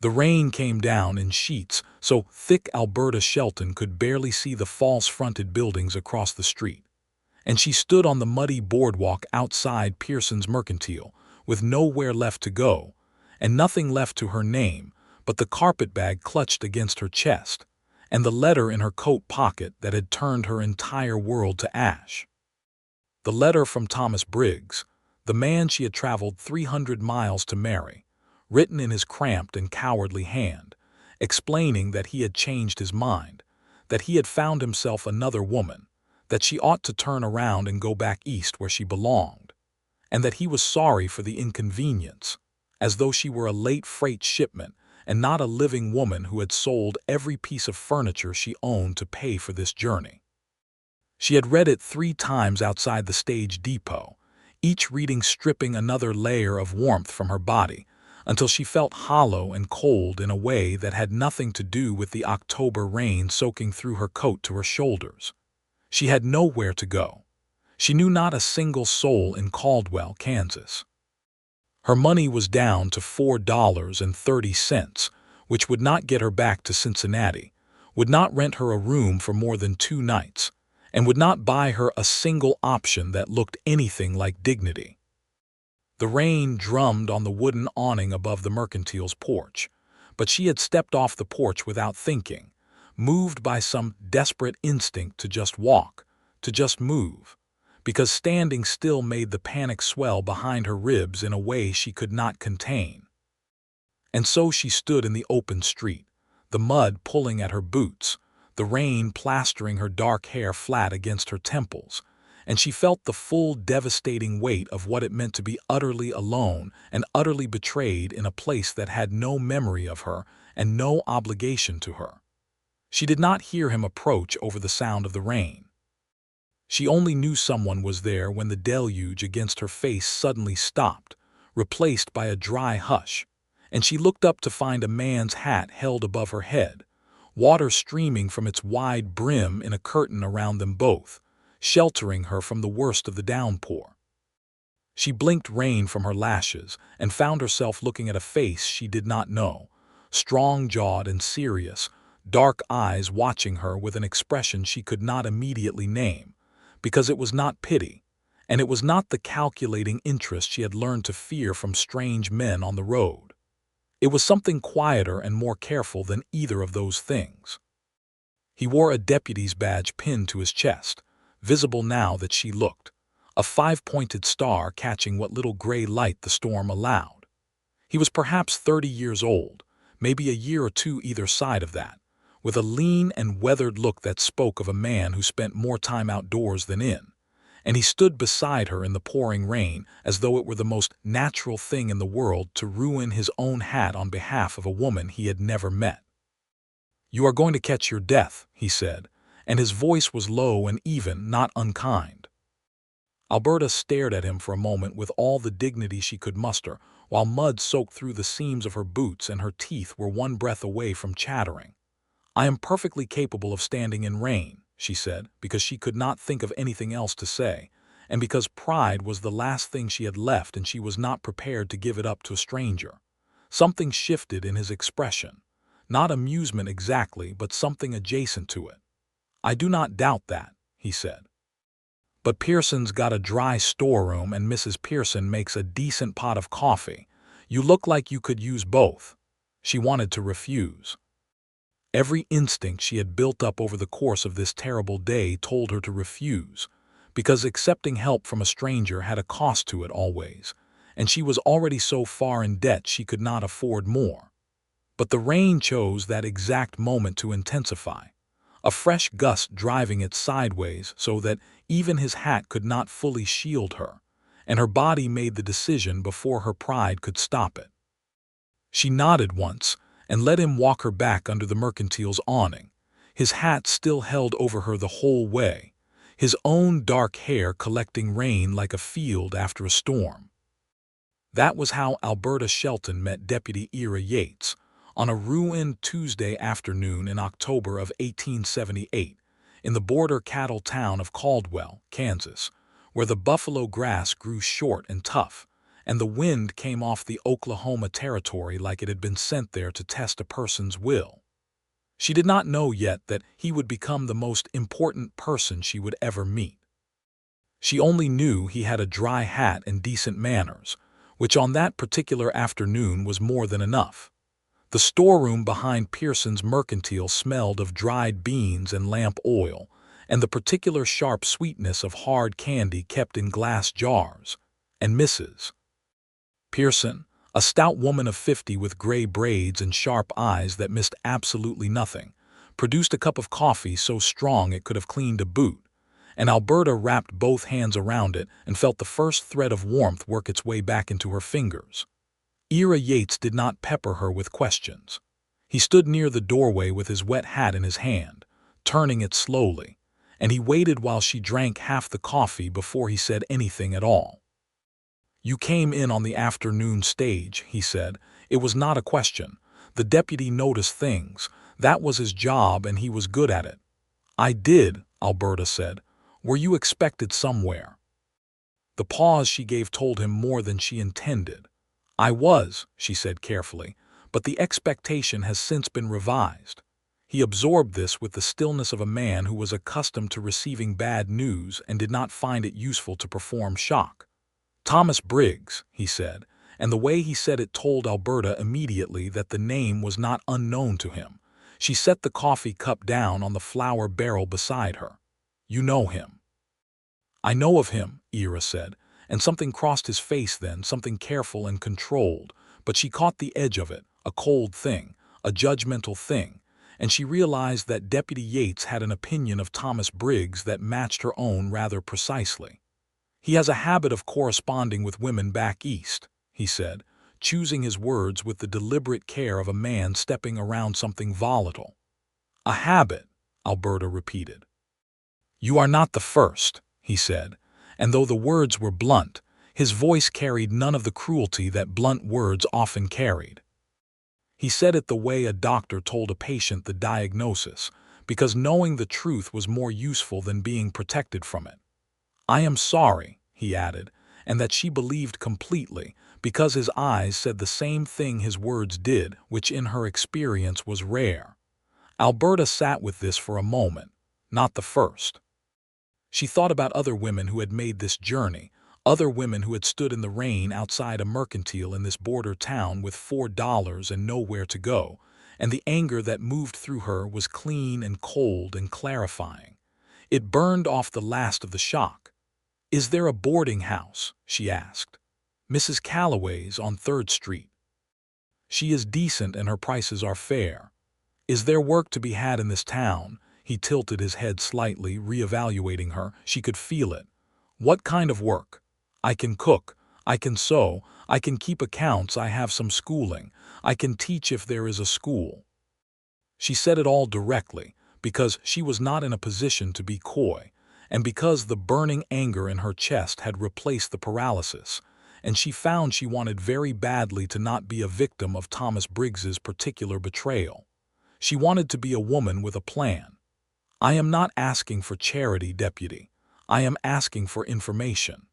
The rain came down in sheets so thick Alberta Shelton could barely see the false-fronted buildings across the street, and she stood on the muddy boardwalk outside Pearson's Mercantile, with nowhere left to go, and nothing left to her name but the carpetbag clutched against her chest, and the letter in her coat pocket that had turned her entire world to ash. The letter from Thomas Briggs, the man she had traveled 300 miles to marry, written in his cramped and cowardly hand, explaining that he had changed his mind, that he had found himself another woman, that she ought to turn around and go back east where she belonged, and that he was sorry for the inconvenience, as though she were a late freight shipment and not a living woman who had sold every piece of furniture she owned to pay for this journey. She had read it 3 times outside the stage depot, each reading stripping another layer of warmth from her body, until she felt hollow and cold in a way that had nothing to do with the October rain soaking through her coat to her shoulders. She had nowhere to go. She knew not a single soul in Caldwell, Kansas. Her money was down to $4.30, which would not get her back to Cincinnati, would not rent her a room for more than 2 nights, and would not buy her a single option that looked anything like dignity. The rain drummed on the wooden awning above the Mercantile's porch, but she had stepped off the porch without thinking, moved by some desperate instinct to just walk, to just move, because standing still made the panic swell behind her ribs in a way she could not contain. And so she stood in the open street, the mud pulling at her boots, the rain plastering her dark hair flat against her temples, and she felt the full devastating weight of what it meant to be utterly alone and utterly betrayed in a place that had no memory of her and no obligation to her. She did not hear him approach over the sound of the rain. She only knew someone was there when the deluge against her face suddenly stopped, replaced by a dry hush, and she looked up to find a man's hat held above her head, water streaming from its wide brim in a curtain around them both, sheltering her from the worst of the downpour. She blinked rain from her lashes and found herself looking at a face she did not know, strong-jawed and serious, dark eyes watching her with an expression she could not immediately name, because it was not pity, and it was not the calculating interest she had learned to fear from strange men on the road. It was something quieter and more careful than either of those things. He wore a deputy's badge pinned to his chest, visible now that she looked, a 5-pointed star catching what little gray light the storm allowed. He was perhaps 30 years old, maybe a year or 2 either side of that, with a lean and weathered look that spoke of a man who spent more time outdoors than in, and he stood beside her in the pouring rain as though it were the most natural thing in the world to ruin his own hat on behalf of a woman he had never met. "You are going to catch your death," he said, and his voice was low and even, not unkind. Alberta stared at him for a moment with all the dignity she could muster, while mud soaked through the seams of her boots and her teeth were one breath away from chattering. "I am perfectly capable of standing in rain," she said, because she could not think of anything else to say, and because pride was the last thing she had left and she was not prepared to give it up to a stranger. Something shifted in his expression. Not amusement exactly, but something adjacent to it. "I do not doubt that," he said. "But Pearson's got a dry storeroom and Mrs. Pearson makes a decent pot of coffee. You look like you could use both." She wanted to refuse. Every instinct she had built up over the course of this terrible day told her to refuse, because accepting help from a stranger had a cost to it always, and she was already so far in debt she could not afford more. But the rain chose that exact moment to intensify, a fresh gust driving it sideways so that even his hat could not fully shield her, and her body made the decision before her pride could stop it. She nodded once and let him walk her back under the Mercantile's awning, his hat still held over her the whole way, his own dark hair collecting rain like a field after a storm. That was how Alberta Shelton met Deputy Ira Yates, on a ruined Tuesday afternoon in October of 1878, in the border cattle town of Caldwell, Kansas, where the buffalo grass grew short and tough, and the wind came off the Oklahoma territory like it had been sent there to test a person's will. She did not know yet that he would become the most important person she would ever meet. She only knew he had a dry hat and decent manners, which on that particular afternoon was more than enough. The storeroom behind Pearson's Mercantile smelled of dried beans and lamp oil, and the particular sharp sweetness of hard candy kept in glass jars. And Mrs. Pearson, a stout woman of 50 with gray braids and sharp eyes that missed absolutely nothing, produced a cup of coffee so strong it could have cleaned a boot, and Alberta wrapped both hands around it and felt the first thread of warmth work its way back into her fingers. Ira Yates did not pepper her with questions. He stood near the doorway with his wet hat in his hand, turning it slowly, and he waited while she drank half the coffee before he said anything at all. "You came in on the afternoon stage," he said. It was not a question. The deputy noticed things. That was his job, and he was good at it. "I did," Alberta said. "Were you expected somewhere?" The pause she gave told him more than she intended. "I was," she said carefully, "but the expectation has since been revised." He absorbed this with the stillness of a man who was accustomed to receiving bad news and did not find it useful to perform shock. "Thomas Briggs," he said, and the way he said it told Alberta immediately that the name was not unknown to him. She set the coffee cup down on the flour barrel beside her. "You know him?" "I know of him," Ira said, and something crossed his face then, something careful and controlled, but she caught the edge of it, a cold thing, a judgmental thing, and she realized that Deputy Yates had an opinion of Thomas Briggs that matched her own rather precisely. "He has a habit of corresponding with women back east," he said, choosing his words with the deliberate care of a man stepping around something volatile. "A habit," Alberta repeated. "You are not the first," he said, and though the words were blunt, his voice carried none of the cruelty that blunt words often carried. He said it the way a doctor told a patient the diagnosis, because knowing the truth was more useful than being protected from it. "I am sorry," he added, and that she believed completely, because his eyes said the same thing his words did, which in her experience was rare. Alberta sat with this for a moment, not the first. She thought about other women who had made this journey, other women who had stood in the rain outside a Mercantile in this border town with $4 and nowhere to go, and the anger that moved through her was clean and cold and clarifying. It burned off the last of the shock. "Is there a boarding house?" she asked. "Mrs. Calloway's on 3rd Street. She is decent and her prices are fair. Is there work to be had in this town?" He tilted his head slightly, reevaluating her. She could feel it. "What kind of work?" "I can cook. I can sew. I can keep accounts. I have some schooling. I can teach if there is a school." She said it all directly, because she was not in a position to be coy, and because the burning anger in her chest had replaced the paralysis, and she found she wanted very badly to not be a victim of Thomas Briggs's particular betrayal. She wanted to be a woman with a plan. "I am not asking for charity, Deputy. I am asking for information."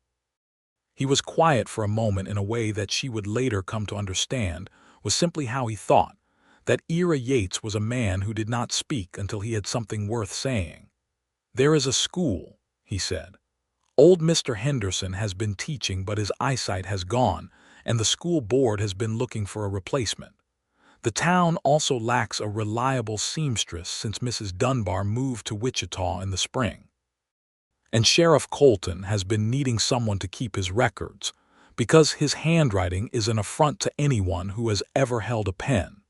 He was quiet for a moment in a way that she would later come to understand was simply how he thought, that Ira Yates was a man who did not speak until he had something worth saying. "There is a school," he said. "Old Mr. Henderson has been teaching, but his eyesight has gone, and the school board has been looking for a replacement. The town also lacks a reliable seamstress since Mrs. Dunbar moved to Wichita in the spring. And Sheriff Colton has been needing someone to keep his records, because his handwriting is an affront to anyone who has ever held a pen."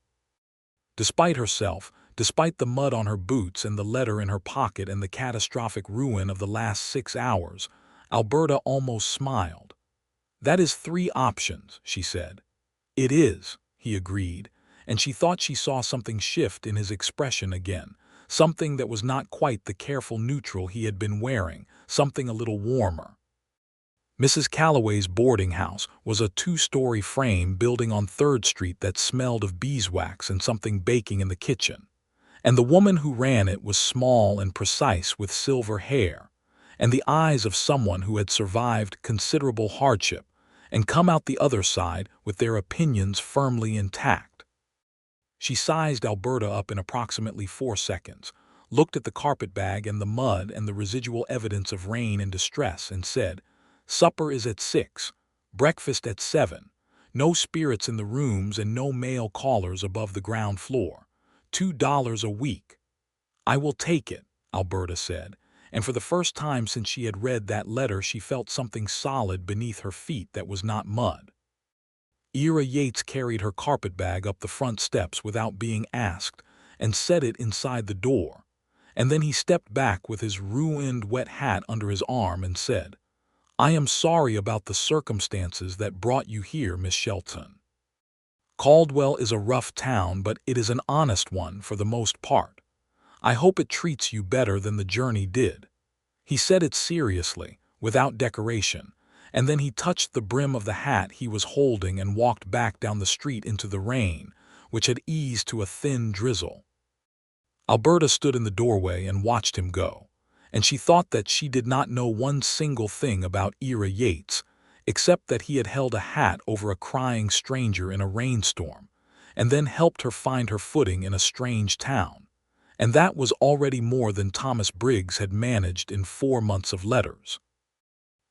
Despite herself, despite the mud on her boots and the letter in her pocket and the catastrophic ruin of the last 6 hours, Alberta almost smiled. "That is 3 options," she said. "It is," he agreed, and she thought she saw something shift in his expression again, something that was not quite the careful neutral he had been wearing, something a little warmer. Mrs. Calloway's boarding house was a 2-story frame building on 3rd Street that smelled of beeswax and something baking in the kitchen. And the woman who ran it was small and precise with silver hair, and the eyes of someone who had survived considerable hardship, and come out the other side with their opinions firmly intact. She sized Alberta up in approximately 4 seconds, looked at the carpetbag and the mud and the residual evidence of rain and distress, and said, "Supper is at 6, breakfast at 7, no spirits in the rooms and no male callers above the ground floor, $2 a week." "I will take it," Alberta said, and for the first time since she had read that letter she felt something solid beneath her feet that was not mud. Ira Yates carried her carpetbag up the front steps without being asked and set it inside the door, and then he stepped back with his ruined wet hat under his arm and said, "I am sorry about the circumstances that brought you here, Miss Shelton. Caldwell is a rough town, but it is an honest one for the most part. I hope it treats you better than the journey did." He said it seriously, without decoration, and then he touched the brim of the hat he was holding and walked back down the street into the rain, which had eased to a thin drizzle. Alberta stood in the doorway and watched him go, and she thought that she did not know one single thing about Ira Yates, except that he had held a hat over a crying stranger in a rainstorm, and then helped her find her footing in a strange town, and that was already more than Thomas Briggs had managed in 4 months of letters.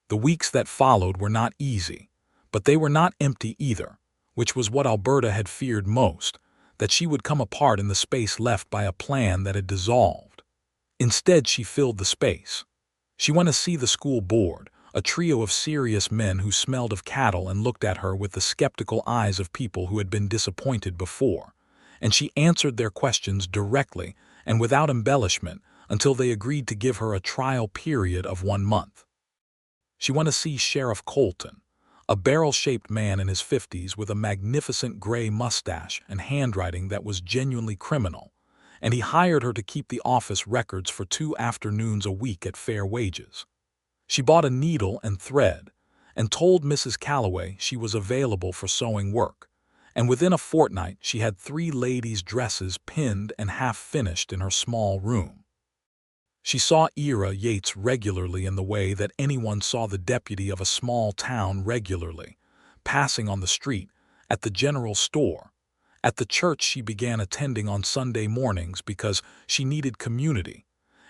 The weeks that followed were not easy, but they were not empty either, which was what Alberta had feared most, that she would come apart in the space left by a plan that had dissolved. Instead, she filled the space. She went to see the school board, a trio of serious men who smelled of cattle and looked at her with the skeptical eyes of people who had been disappointed before, and she answered their questions directly and without embellishment until they agreed to give her a trial period of 1 month. She went to see Sheriff Colton, a barrel-shaped man in his 50s with a magnificent gray mustache and handwriting that was genuinely criminal, and he hired her to keep the office records for 2 afternoons a week at fair wages. She bought a needle and thread and told Mrs. Calloway she was available for sewing work, and within a fortnight she had 3 ladies' dresses pinned and half-finished in her small room. She saw Ira Yates regularly in the way that anyone saw the deputy of a small town regularly, passing on the street, at the general store, at the church she began attending on Sunday mornings because she needed community,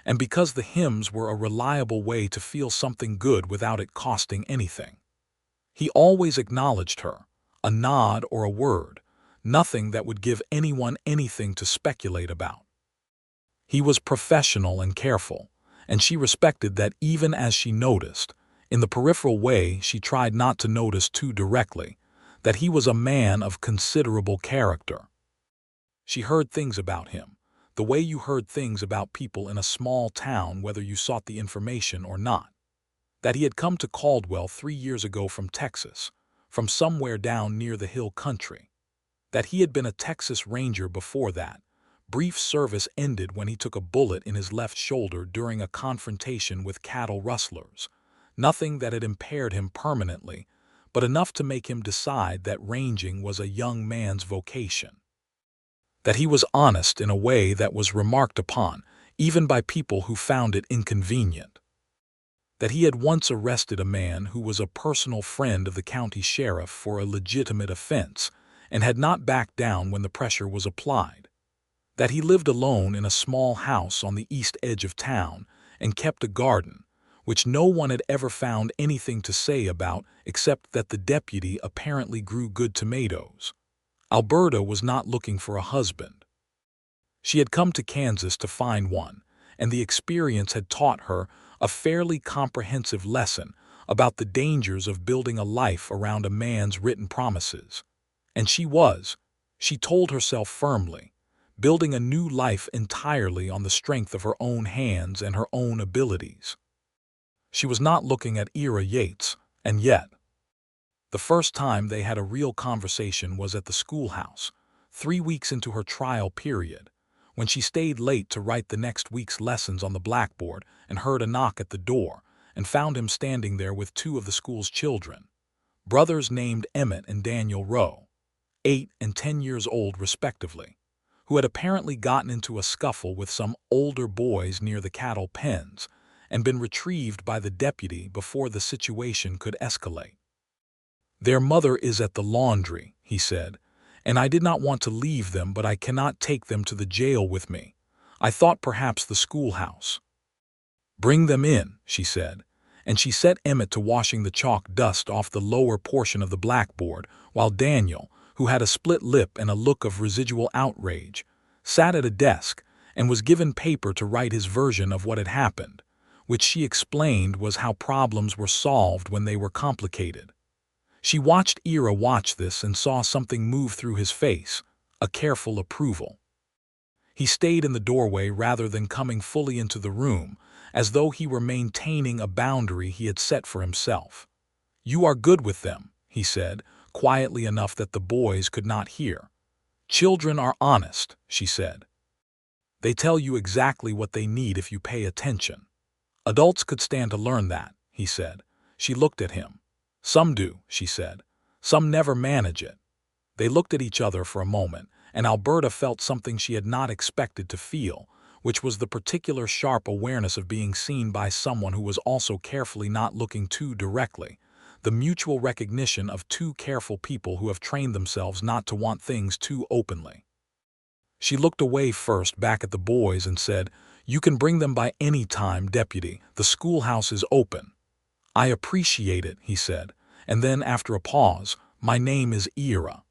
and because the hymns were a reliable way to feel something good without it costing anything. He always acknowledged her, a nod or a word, nothing that would give anyone anything to speculate about. He was professional and careful, and she respected that even as she noticed, in the peripheral way she tried not to notice too directly, that he was a man of considerable character. She heard things about him, the way you heard things about people in a small town whether you sought the information or not. That he had come to Caldwell 3 years ago from Texas, from somewhere down near the hill country. That he had been a Texas Ranger before that. Brief service ended when he took a bullet in his left shoulder during a confrontation with cattle rustlers. Nothing that had impaired him permanently, but enough to make him decide that ranging was a young man's vocation. That he was honest in a way that was remarked upon, even by people who found it inconvenient. That he had once arrested a man who was a personal friend of the county sheriff for a legitimate offense and had not backed down when the pressure was applied. That he lived alone in a small house on the east edge of town and kept a garden, which no one had ever found anything to say about except that the deputy apparently grew good tomatoes. Alberta was not looking for a husband. She had come to Kansas to find one, and the experience had taught her a fairly comprehensive lesson about the dangers of building a life around a man's written promises. And she told herself firmly, building a new life entirely on the strength of her own hands and her own abilities. She was not looking at Ira Yates, and yet. The first time they had a real conversation was at the schoolhouse, 3 weeks into her trial period, when she stayed late to write the next week's lessons on the blackboard and heard a knock at the door and found him standing there with 2 of the school's children, brothers named Emmett and Daniel Rowe, 8 and 10 years old respectively, who had apparently gotten into a scuffle with some older boys near the cattle pens and been retrieved by the deputy before the situation could escalate. "Their mother is at the laundry," he said, "and I did not want to leave them, but I cannot take them to the jail with me. I thought perhaps the schoolhouse." "Bring them in," she said, and she set Emmett to washing the chalk dust off the lower portion of the blackboard, while Daniel, who had a split lip and a look of residual outrage, sat at a desk and was given paper to write his version of what had happened, which she explained was how problems were solved when they were complicated. She watched Ira watch this and saw something move through his face, a careful approval. He stayed in the doorway rather than coming fully into the room, as though he were maintaining a boundary he had set for himself. "You are good with them," he said, quietly enough that the boys could not hear. "Children are honest," she said. "They tell you exactly what they need if you pay attention. Adults could stand to learn that," he said. She looked at him. "Some do," she said. "Some never manage it." They looked at each other for a moment, and Alberta felt something she had not expected to feel, which was the particular sharp awareness of being seen by someone who was also carefully not looking too directly, the mutual recognition of two careful people who have trained themselves not to want things too openly. She looked away first back at the boys and said, "You can bring them by any time, Deputy. The schoolhouse is open." "I appreciate it," he said, and then after a pause, "My name is Ira.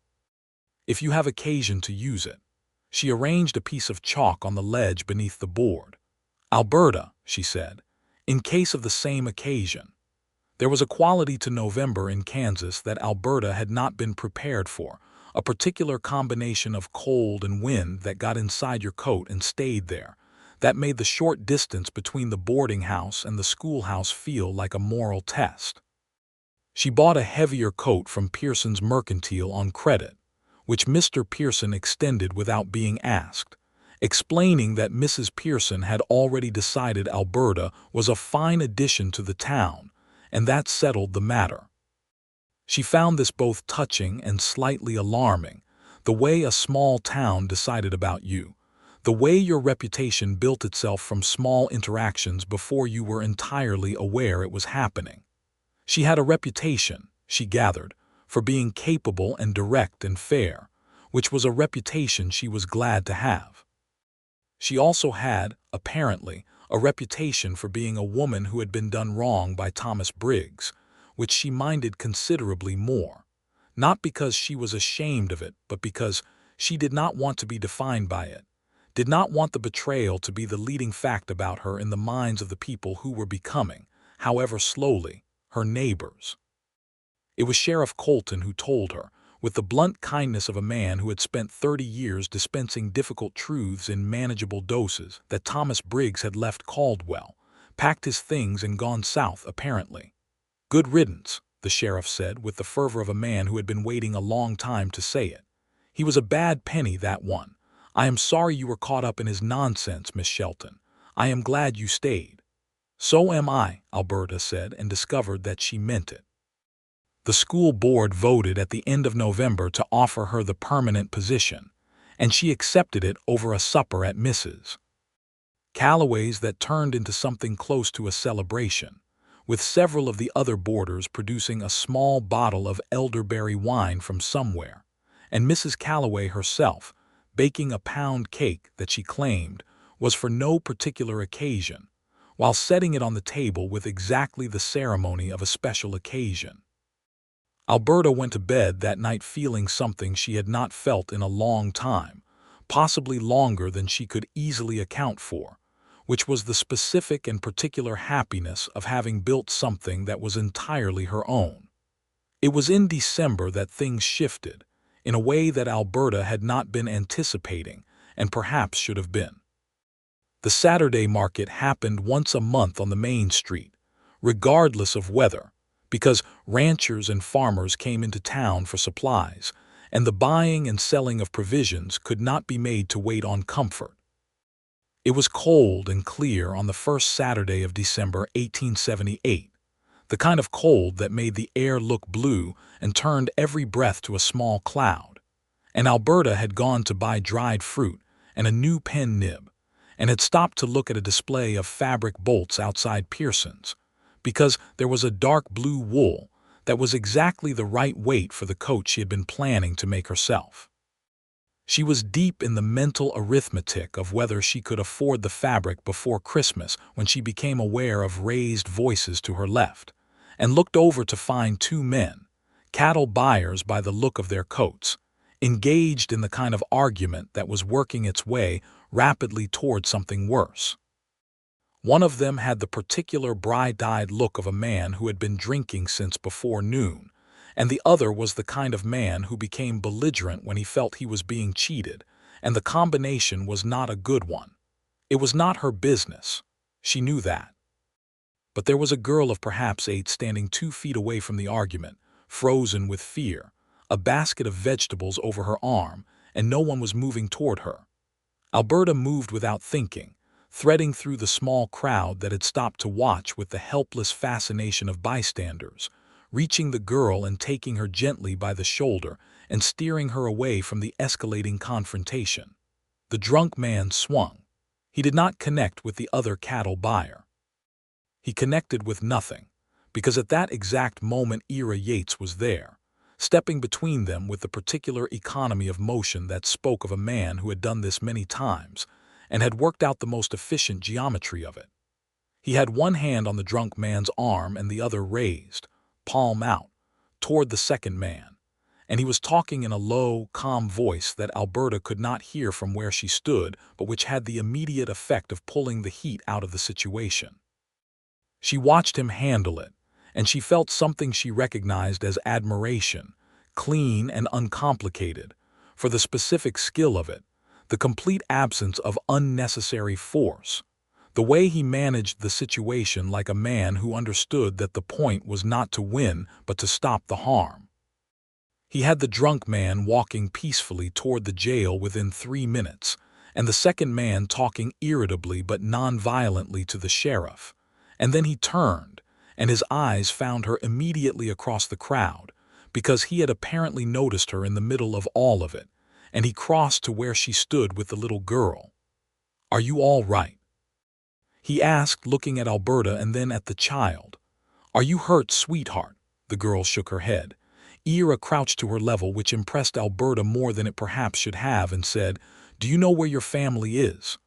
If you have occasion to use it." She arranged a piece of chalk on the ledge beneath the board. "Alberta," she said, "in case of the same occasion." There was a quality to November in Kansas that Alberta had not been prepared for, a particular combination of cold and wind that got inside your coat and stayed there, that made the short distance between the boarding house and the schoolhouse feel like a moral test. She bought a heavier coat from Pearson's Mercantile on credit, which Mr. Pearson extended without being asked, explaining that Mrs. Pearson had already decided Alberta was a fine addition to the town, and that settled the matter. She found this both touching and slightly alarming, the way a small town decided about you, the way your reputation built itself from small interactions before you were entirely aware it was happening. She had a reputation, she gathered, for being capable and direct and fair, which was a reputation she was glad to have. She also had, apparently, a reputation for being a woman who had been done wrong by Thomas Briggs, which she minded considerably more, not because she was ashamed of it, but because she did not want to be defined by it, did not want the betrayal to be the leading fact about her in the minds of the people who were becoming, however slowly, her neighbors. It was Sheriff Colton who told her, with the blunt kindness of a man who had spent 30 years dispensing difficult truths in manageable doses, that Thomas Briggs had left Caldwell, packed his things and gone south apparently. "Good riddance," the sheriff said with the fervor of a man who had been waiting a long time to say it. "He was a bad penny, that one. I am sorry you were caught up in his nonsense, Miss Shelton. I am glad you stayed." "So am I," Alberta said, and discovered that she meant it. The school board voted at the end of November to offer her the permanent position, and she accepted it over a supper at Mrs. Calloway's that turned into something close to a celebration, with several of the other boarders producing a small bottle of elderberry wine from somewhere, and Mrs. Calloway herself baking a pound cake that she claimed was for no particular occasion, while setting it on the table with exactly the ceremony of a special occasion. Alberta went to bed that night feeling something she had not felt in a long time, possibly longer than she could easily account for, which was the specific and particular happiness of having built something that was entirely her own. It was in December that things shifted, in a way that Alberta had not been anticipating and perhaps should have been. The Saturday market happened once a month on the main street, regardless of weather, because ranchers and farmers came into town for supplies, and the buying and selling of provisions could not be made to wait on comfort. It was cold and clear on the first Saturday of December 1878, the kind of cold that made the air look blue and turned every breath to a small cloud, and Alberta had gone to buy dried fruit and a new pen nib, and had stopped to look at a display of fabric bolts outside Pearson's, because there was a dark blue wool that was exactly the right weight for the coat she had been planning to make herself. She was deep in the mental arithmetic of whether she could afford the fabric before Christmas when she became aware of raised voices to her left, and looked over to find two men, cattle buyers by the look of their coats, engaged in the kind of argument that was working its way rapidly toward something worse. One of them had the particular bright-eyed look of a man who had been drinking since before noon, and the other was the kind of man who became belligerent when he felt he was being cheated, and the combination was not a good one. It was not her business. She knew that. But there was a girl of perhaps 8 standing 2 feet away from the argument, frozen with fear, a basket of vegetables over her arm, and no one was moving toward her. Alberta moved without thinking, threading through the small crowd that had stopped to watch with the helpless fascination of bystanders, reaching the girl and taking her gently by the shoulder and steering her away from the escalating confrontation. The drunk man swung. He did not connect with the other cattle buyer. He connected with nothing, because at that exact moment Ira Yates was there, stepping between them with the particular economy of motion that spoke of a man who had done this many times and had worked out the most efficient geometry of it. He had one hand on the drunk man's arm and the other raised, palm out, toward the second man, and he was talking in a low, calm voice that Alberta could not hear from where she stood, but which had the immediate effect of pulling the heat out of the situation. She watched him handle it, and she felt something she recognized as admiration, clean and uncomplicated, for the specific skill of it, the complete absence of unnecessary force, the way he managed the situation like a man who understood that the point was not to win but to stop the harm. He had the drunk man walking peacefully toward the jail within 3 minutes, and the second man talking irritably but non-violently to the sheriff, and then he turned, and his eyes found her immediately across the crowd, because he had apparently noticed her in the middle of all of it, and he crossed to where she stood with the little girl. "Are you all right?" he asked, looking at Alberta and then at the child. "Are you hurt, sweetheart?" The girl shook her head. Ira crouched to her level, which impressed Alberta more than it perhaps should have, and said, "Do you know where your family is?"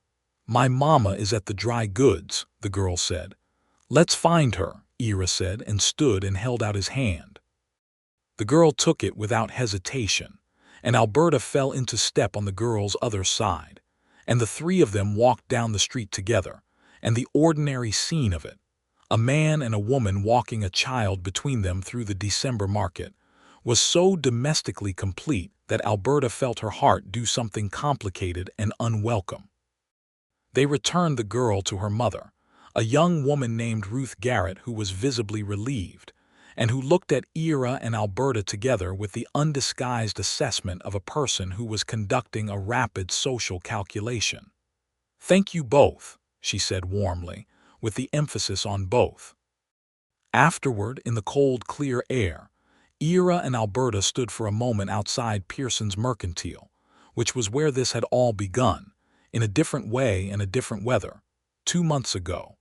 "My mama is at the dry goods," the girl said. "Let's find her," Ira said, and stood and held out his hand. The girl took it without hesitation, and Alberta fell into step on the girl's other side, and the three of them walked down the street together, and the ordinary scene of it, a man and a woman walking a child between them through the December market, was so domestically complete that Alberta felt her heart do something complicated and unwelcome. They returned the girl to her mother, a young woman named Ruth Garrett, who was visibly relieved, and who looked at Ira and Alberta together with the undisguised assessment of a person who was conducting a rapid social calculation. "Thank you both," she said warmly, with the emphasis on both. Afterward, in the cold, clear air, Ira and Alberta stood for a moment outside Pearson's Mercantile, which was where this had all begun, in a different way and a different weather, 2 months ago,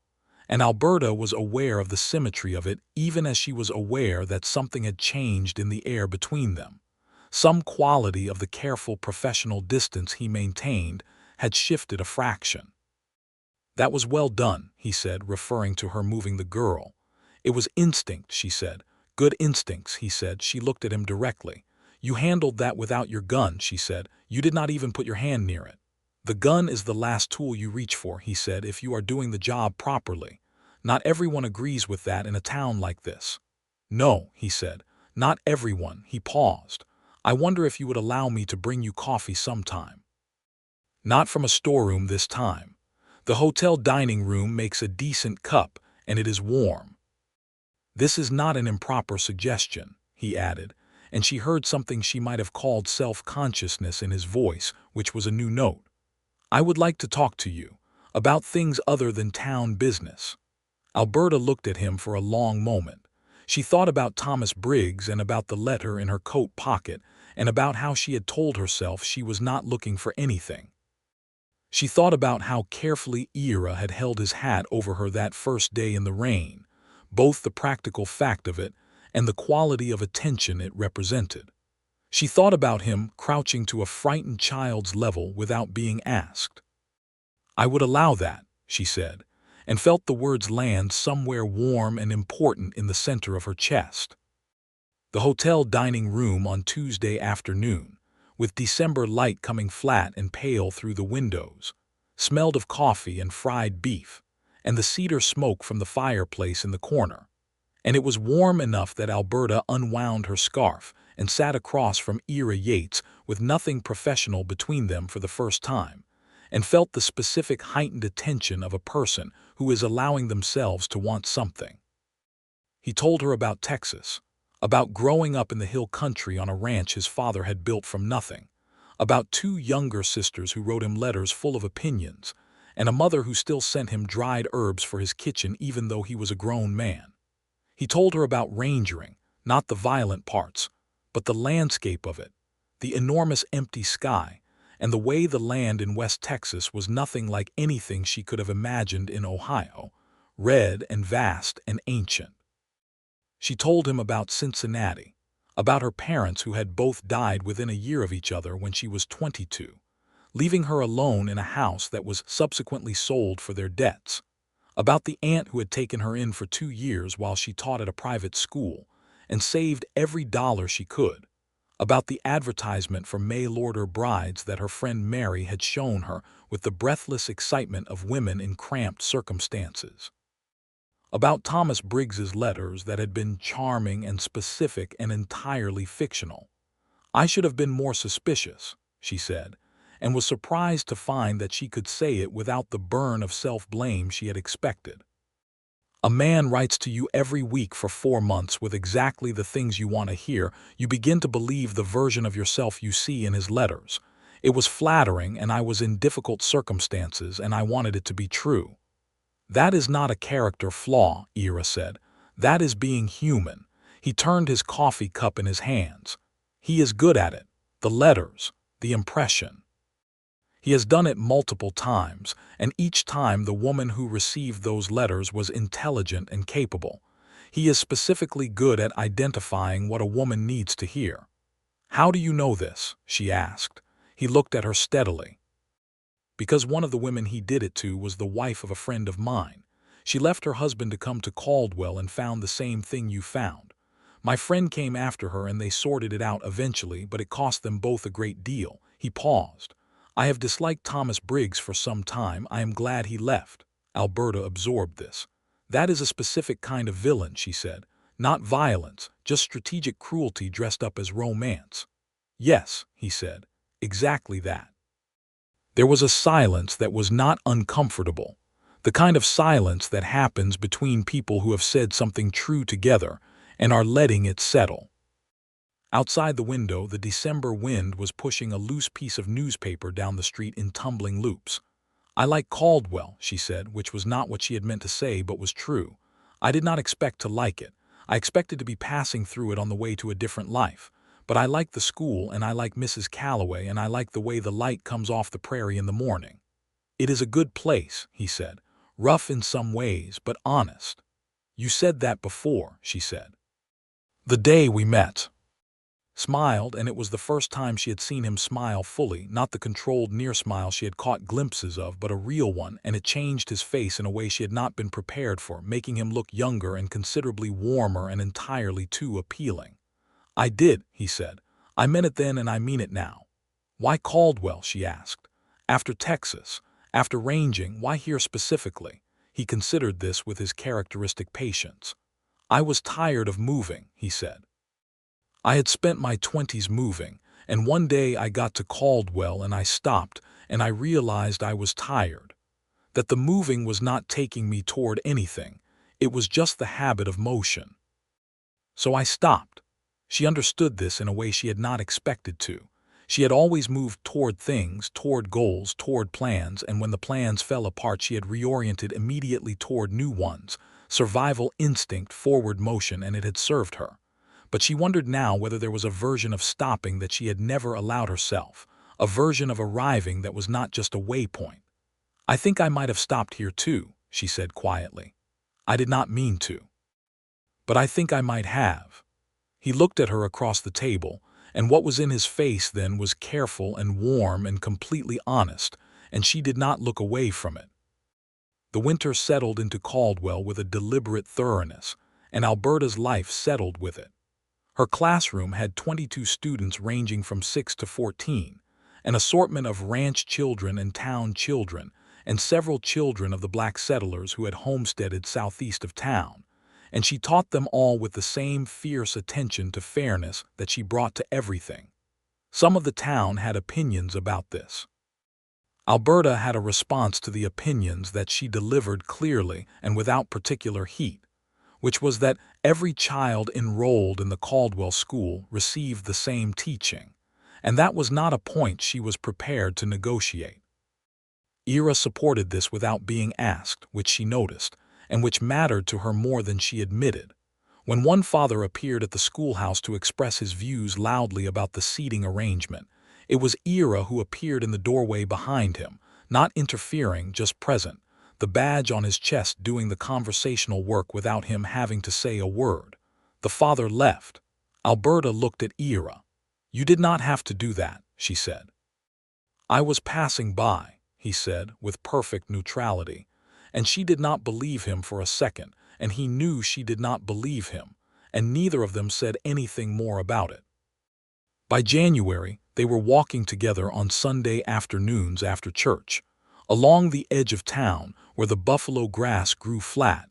and Alberta was aware of the symmetry of it even as she was aware that something had changed in the air between them. Some quality of the careful professional distance he maintained had shifted a fraction. "That was well done," he said, referring to her moving the girl. "It was instinct," she said. "Good instincts," he said. She looked at him directly. "You handled that without your gun," she said. "You did not even put your hand near it." "The gun is the last tool you reach for," he said, "if you are doing the job properly. Not everyone agrees with that in a town like this." "No," he said, "not everyone." He paused. "I wonder if you would allow me to bring you coffee sometime." "Not from a storeroom this time. The hotel dining room makes a decent cup, and it is warm." "This is not an improper suggestion," he added, and she heard something she might have called self-consciousness in his voice, which was a new note. "I would like to talk to you about things other than town business." Alberta looked at him for a long moment. She thought about Thomas Briggs and about the letter in her coat pocket and about how she had told herself she was not looking for anything. She thought about how carefully Ira had held his hat over her that first day in the rain, both the practical fact of it and the quality of attention it represented. She thought about him crouching to a frightened child's level without being asked. "I would allow that," she said, and felt the words land somewhere warm and important in the center of her chest. The hotel dining room on Tuesday afternoon, with December light coming flat and pale through the windows, smelled of coffee and fried beef, and the cedar smoke from the fireplace in the corner. And it was warm enough that Alberta unwound her scarf and sat across from Ira Yates with nothing professional between them for the first time, and felt the specific heightened attention of a person who is allowing themselves to want something. He told her about Texas, about growing up in the hill country on a ranch his father had built from nothing, about two younger sisters who wrote him letters full of opinions, and a mother who still sent him dried herbs for his kitchen even though he was a grown man. He told her about rangering, not the violent parts, but the landscape of it, the enormous empty sky, and the way the land in West Texas was nothing like anything she could have imagined in Ohio, red and vast and ancient. She told him about Cincinnati, about her parents who had both died within a year of each other when she was 22, leaving her alone in a house that was subsequently sold for their debts, about the aunt who had taken her in for 2 years while she taught at a private school and saved every dollar she could, about the advertisement for mail-order brides that her friend Mary had shown her with the breathless excitement of women in cramped circumstances, about Thomas Briggs's letters that had been charming and specific and entirely fictional. "I should have been more suspicious," she said, and was surprised to find that she could say it without the burn of self-blame she had expected. "A man writes to you every week for 4 months with exactly the things you want to hear. You begin to believe the version of yourself you see in his letters. It was flattering, and I was in difficult circumstances, and I wanted it to be true." "That is not a character flaw," Ira said. "That is being human." He turned his coffee cup in his hands. "He is good at it. The letters, the impression. He has done it multiple times, and each time the woman who received those letters was intelligent and capable. He is specifically good at identifying what a woman needs to hear." "How do you know this?" she asked. He looked at her steadily. "Because one of the women he did it to was the wife of a friend of mine. She left her husband to come to Caldwell and found the same thing you found. My friend came after her and they sorted it out eventually, but it cost them both a great deal." He paused. "I have disliked Thomas Briggs for some time. I am glad he left." Alberta absorbed this. "That is a specific kind of villain," she said. "Not violence, just strategic cruelty dressed up as romance." "Yes," he said, "exactly that." There was a silence that was not uncomfortable, the kind of silence that happens between people who have said something true together and are letting it settle. Outside the window, the December wind was pushing a loose piece of newspaper down the street in tumbling loops. "I like Caldwell," she said, which was not what she had meant to say but was true. "I did not expect to like it. I expected to be passing through it on the way to a different life. But I like the school, and I like Mrs. Calloway, and I like the way the light comes off the prairie in the morning." "It is a good place," he said. "Rough in some ways, but honest." "You said that before," she said. "The day we met." Smiled, and it was the first time she had seen him smile fully, not the controlled near smile she had caught glimpses of, but a real one, and it changed his face in a way she had not been prepared for, making him look younger and considerably warmer and entirely too appealing. "I did," he said. "I meant it then and I mean it now." "Why Caldwell?" she asked. "After Texas, after ranging, why here specifically?" He considered this with his characteristic patience. "I was tired of moving," he said. "I had spent my 20s moving, and one day I got to Caldwell and I stopped, and I realized I was tired. That the moving was not taking me toward anything, it was just the habit of motion. So I stopped." She understood this in a way she had not expected to. She had always moved toward things, toward goals, toward plans, and when the plans fell apart she had reoriented immediately toward new ones, survival instinct, forward motion, and it had served her. But she wondered now whether there was a version of stopping that she had never allowed herself, a version of arriving that was not just a waypoint. "I think I might have stopped here too," she said quietly. "I did not mean to." But I think I might have." He looked at her across the table, and what was in his face then was careful and warm and completely honest, and she did not look away from it. The winter settled into Caldwell with a deliberate thoroughness, and Alberta's life settled with it. Her classroom had 22 students ranging from 6 to 14, an assortment of ranch children and town children, and several children of the black settlers who had homesteaded southeast of town, and she taught them all with the same fierce attention to fairness that she brought to everything. Some of the town had opinions about this. Alberta had a response to the opinions that she delivered clearly and without particular heat, which was that every child enrolled in the Caldwell school received the same teaching, and that was not a point she was prepared to negotiate. Ira supported this without being asked, which she noticed, and which mattered to her more than she admitted. When one father appeared at the schoolhouse to express his views loudly about the seating arrangement, it was Ira who appeared in the doorway behind him, not interfering, just present, the badge on his chest doing the conversational work without him having to say a word. The father left. Alberta looked at Ira. "You did not have to do that," she said. "I was passing by," he said, with perfect neutrality, and she did not believe him for a second, and he knew she did not believe him, and neither of them said anything more about it. By January, they were walking together on Sunday afternoons after church, along the edge of town where the buffalo grass grew flat,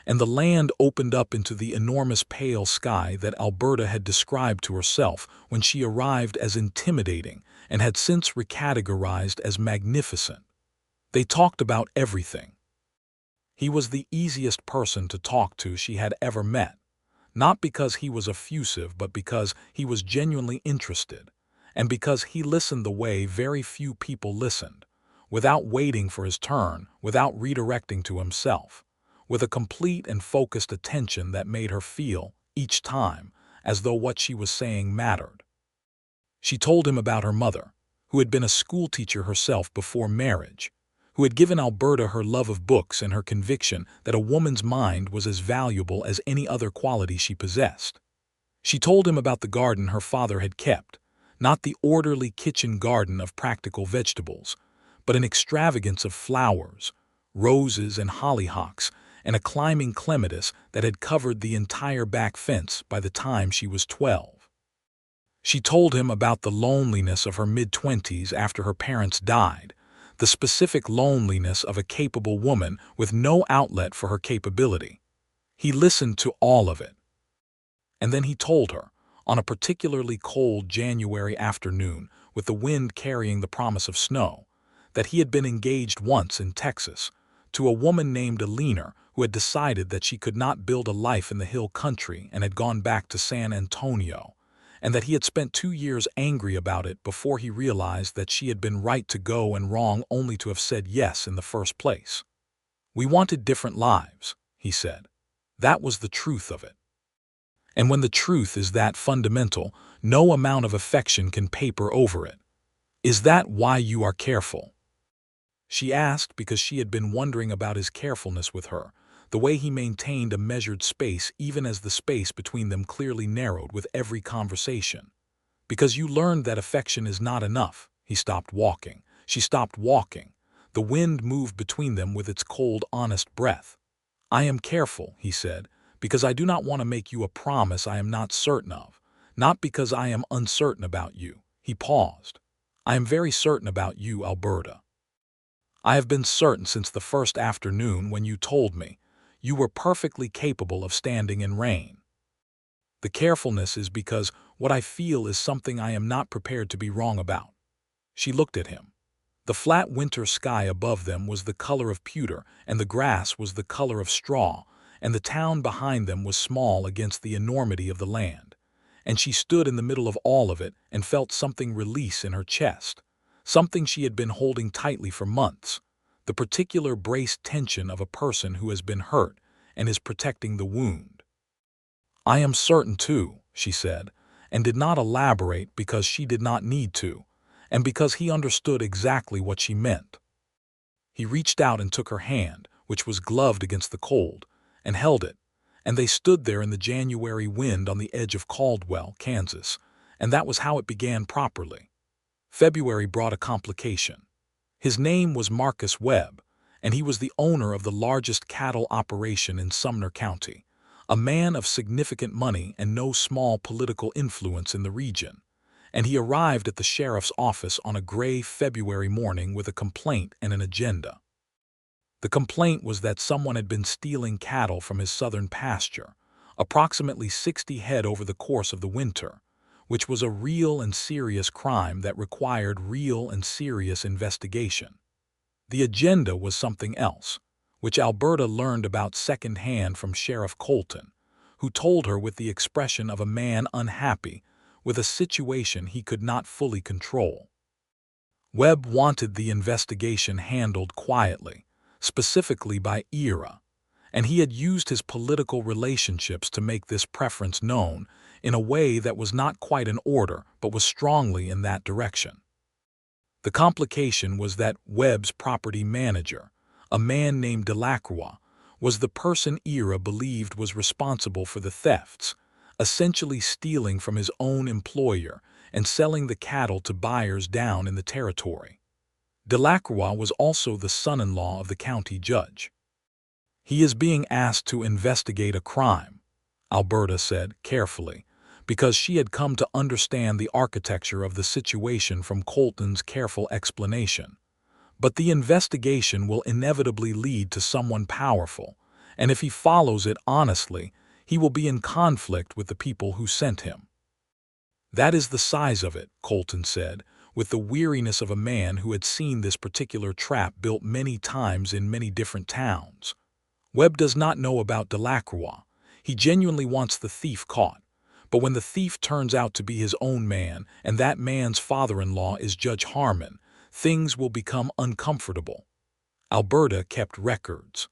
and the land opened up into the enormous pale sky that Alberta had described to herself when she arrived as intimidating and had since recategorized as magnificent. They talked about everything. He was the easiest person to talk to she had ever met, not because he was effusive but because he was genuinely interested, and because he listened the way very few people listened, without waiting for his turn, without redirecting to himself, with a complete and focused attention that made her feel, each time, as though what she was saying mattered. She told him about her mother, who had been a schoolteacher herself before marriage, who had given Alberta her love of books and her conviction that a woman's mind was as valuable as any other quality she possessed. She told him about the garden her father had kept, not the orderly kitchen garden of practical vegetables, but an extravagance of flowers, roses and hollyhocks, and a climbing clematis that had covered the entire back fence by the time she was 12. She told him about the loneliness of her mid-20s after her parents died, the specific loneliness of a capable woman with no outlet for her capability. He listened to all of it. And then he told her, on a particularly cold January afternoon with the wind carrying the promise of snow, that he had been engaged once in Texas to a woman named Alina who had decided that she could not build a life in the hill country and had gone back to San Antonio, and that he had spent 2 years angry about it before he realized that she had been right to go and wrong only to have said yes in the first place. "We wanted different lives," he said. That was the truth of it. And when the truth is that fundamental, no amount of affection can paper over it. "Is that why you are careful?" She asked because she had been wondering about his carefulness with her, the way he maintained a measured space even as the space between them clearly narrowed with every conversation. "Because you learned that affection is not enough." He stopped walking. She stopped walking. The wind moved between them with its cold, honest breath. "I am careful," he said, "because I do not want to make you a promise I am not certain of, not because I am uncertain about you." He paused. "I am very certain about you, Alberta. I have been certain since the first afternoon when you told me you were perfectly capable of standing in rain. The carefulness is because what I feel is something I am not prepared to be wrong about." She looked at him. The flat winter sky above them was the color of pewter, and the grass was the color of straw, and the town behind them was small against the enormity of the land. And she stood in the middle of all of it and felt something release in her chest, something she had been holding tightly for months, the particular braced tension of a person who has been hurt and is protecting the wound. "I am certain too," she said, and did not elaborate because she did not need to, and because he understood exactly what she meant. He reached out and took her hand, which was gloved against the cold, and held it, and they stood there in the January wind on the edge of Caldwell, Kansas, and that was how it began properly. February brought a complication. His name was Marcus Webb, and he was the owner of the largest cattle operation in Sumner County, a man of significant money and no small political influence in the region. And he arrived at the sheriff's office on a gray February morning with a complaint and an agenda. The complaint was that someone had been stealing cattle from his southern pasture, approximately 60 head over the course of the winter, which was a real and serious crime that required real and serious investigation. The agenda was something else, which Alberta learned about secondhand from Sheriff Colton, who told her with the expression of a man unhappy with a situation he could not fully control. Webb wanted the investigation handled quietly, specifically by Ira, and he had used his political relationships to make this preference known in a way that was not quite in order but was strongly in that direction. The complication was that Webb's property manager, a man named Delacroix, was the person Ira believed was responsible for the thefts, essentially stealing from his own employer and selling the cattle to buyers down in the territory. Delacroix was also the son-in-law of the county judge. "He is being asked to investigate a crime," Alberta said carefully, because she had come to understand the architecture of the situation from Colton's careful explanation. "But the investigation will inevitably lead to someone powerful, and if he follows it honestly, he will be in conflict with the people who sent him." "That is the size of it," Colton said, with the weariness of a man who had seen this particular trap built many times in many different towns. "Webb does not know about Delacroix. He genuinely wants the thief caught. But when the thief turns out to be his own man, and that man's father-in-law is Judge Harmon, things will become uncomfortable." Alberta kept records.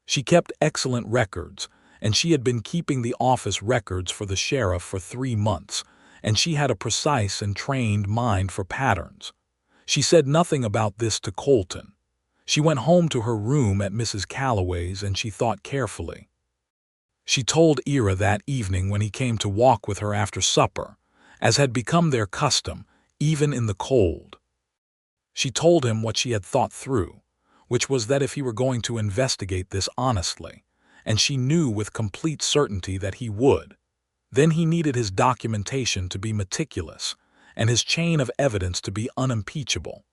She kept excellent records, and she had been keeping the office records for the sheriff for 3 months, and she had a precise and trained mind for patterns. She said nothing about this to Colton. She went home to her room at Mrs. Calloway's and she thought carefully. She told Ira that evening when he came to walk with her after supper, as had become their custom, even in the cold. She told him what she had thought through, which was that if he were going to investigate this honestly, and she knew with complete certainty that he would, then he needed his documentation to be meticulous and his chain of evidence to be unimpeachable,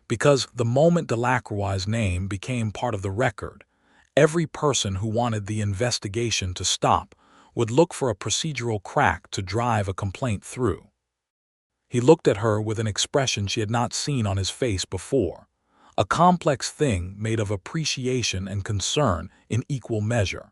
because the moment Delacroix's name became part of the record, every person who wanted the investigation to stop would look for a procedural crack to drive a complaint through. He looked at her with an expression she had not seen on his face before, a complex thing made of appreciation and concern in equal measure.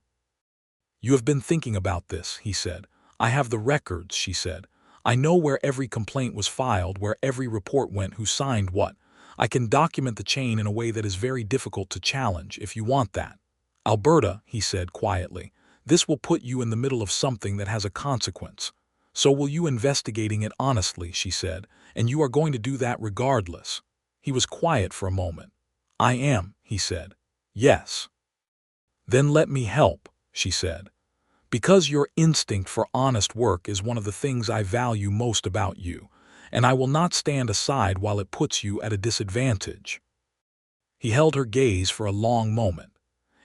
"You have been thinking about this," he said. "I have the records," she said. "I know where every complaint was filed, where every report went, who signed what. I can document the chain in a way that is very difficult to challenge, if you want that." "Alberta," he said quietly, "this will put you in the middle of something that has a consequence. So will you investigating it honestly," she said, "and you are going to do that regardless." He was quiet for a moment. "I am," he said. "Yes." "Then let me help," she said. "Because your instinct for honest work is one of the things I value most about you, and I will not stand aside while it puts you at a disadvantage." He held her gaze for a long moment.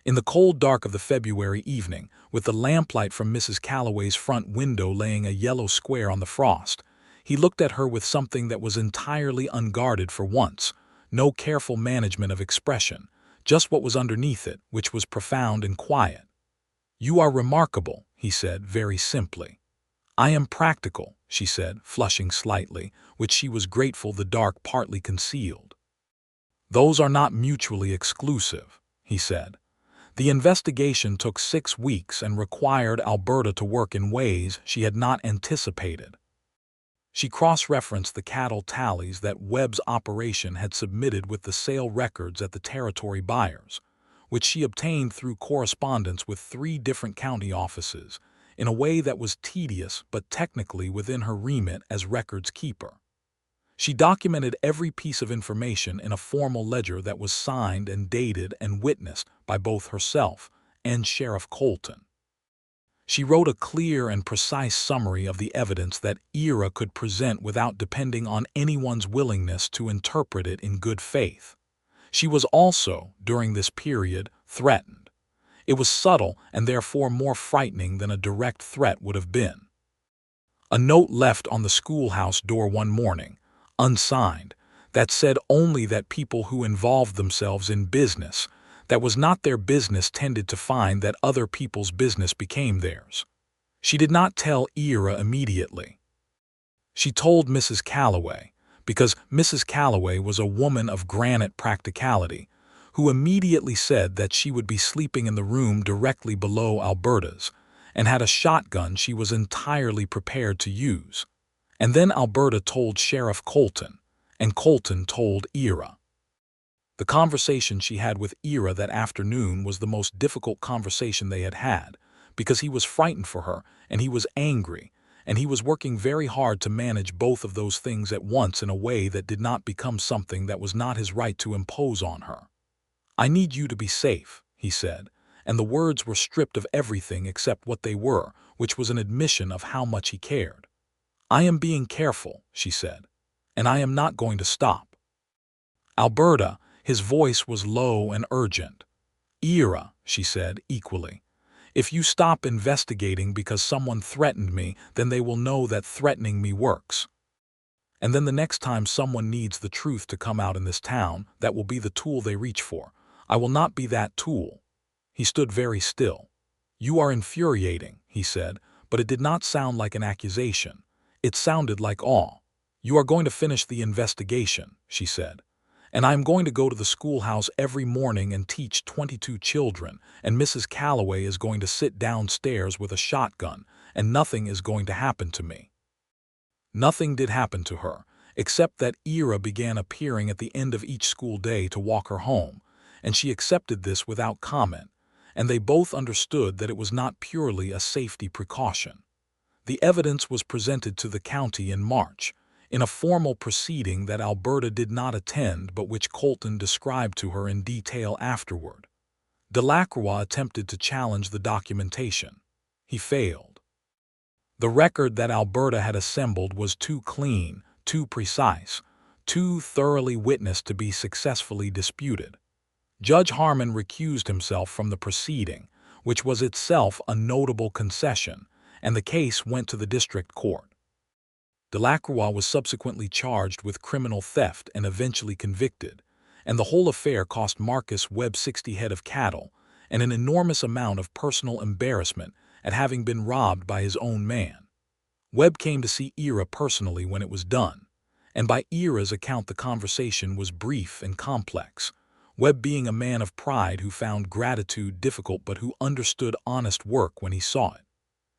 In the cold dark of the February evening, with the lamplight from Mrs. Calloway's front window laying a yellow square on the frost, he looked at her with something that was entirely unguarded for once, no careful management of expression, just what was underneath it, which was profound and quiet. "You are remarkable," he said very simply. "I am practical," she said, flushing slightly, which she was grateful the dark partly concealed. "Those are not mutually exclusive," he said. The investigation took 6 weeks and required Alberta to work in ways she had not anticipated. She cross-referenced the cattle tallies that Webb's operation had submitted with the sale records at the territory buyers, which she obtained through correspondence with 3 different county offices, in a way that was tedious but technically within her remit as records keeper. She documented every piece of information in a formal ledger that was signed and dated and witnessed by both herself and Sheriff Colton. She wrote a clear and precise summary of the evidence that Ira could present without depending on anyone's willingness to interpret it in good faith. She was also, during this period, threatened. It was subtle and therefore more frightening than a direct threat would have been. A note left on the schoolhouse door one morning, unsigned, that said only that people who involved themselves in business that was not their business tended to find that other people's business became theirs. She did not tell Ira immediately. She told Mrs. Calloway, because Mrs. Calloway was a woman of granite practicality, who immediately said that she would be sleeping in the room directly below Alberta's, and had a shotgun she was entirely prepared to use. And then Alberta told Sheriff Colton, and Colton told Ira. The conversation she had with Ira that afternoon was the most difficult conversation they had had, because he was frightened for her, and he was angry, and he was working very hard to manage both of those things at once in a way that did not become something that was not his right to impose on her. "I need you to be safe," he said, and the words were stripped of everything except what they were, which was an admission of how much he cared. "I am being careful," she said, "and I am not going to stop." "Alberta," his voice was low and urgent. "Ira," she said, equally, "if you stop investigating because someone threatened me, then they will know that threatening me works. And then the next time someone needs the truth to come out in this town, that will be the tool they reach for. I will not be that tool." He stood very still. "You are infuriating," he said, but it did not sound like an accusation. It sounded like awe. "You are going to finish the investigation," she said. "And I am going to go to the schoolhouse every morning and teach 22 children, and Mrs. Calloway is going to sit downstairs with a shotgun, and nothing is going to happen to me." Nothing did happen to her, except that Ira began appearing at the end of each school day to walk her home, and she accepted this without comment, and they both understood that it was not purely a safety precaution. The evidence was presented to the county in March, in a formal proceeding that Alberta did not attend but which Colton described to her in detail afterward. Delacroix attempted to challenge the documentation. He failed. The record that Alberta had assembled was too clean, too precise, too thoroughly witnessed to be successfully disputed. Judge Harmon recused himself from the proceeding, which was itself a notable concession, and the case went to the district court. Delacroix was subsequently charged with criminal theft and eventually convicted, and the whole affair cost Marcus Webb 60 head of cattle and an enormous amount of personal embarrassment at having been robbed by his own man. Webb came to see Ira personally when it was done, and by Ira's account the conversation was brief and complex, Webb being a man of pride who found gratitude difficult but who understood honest work when he saw it.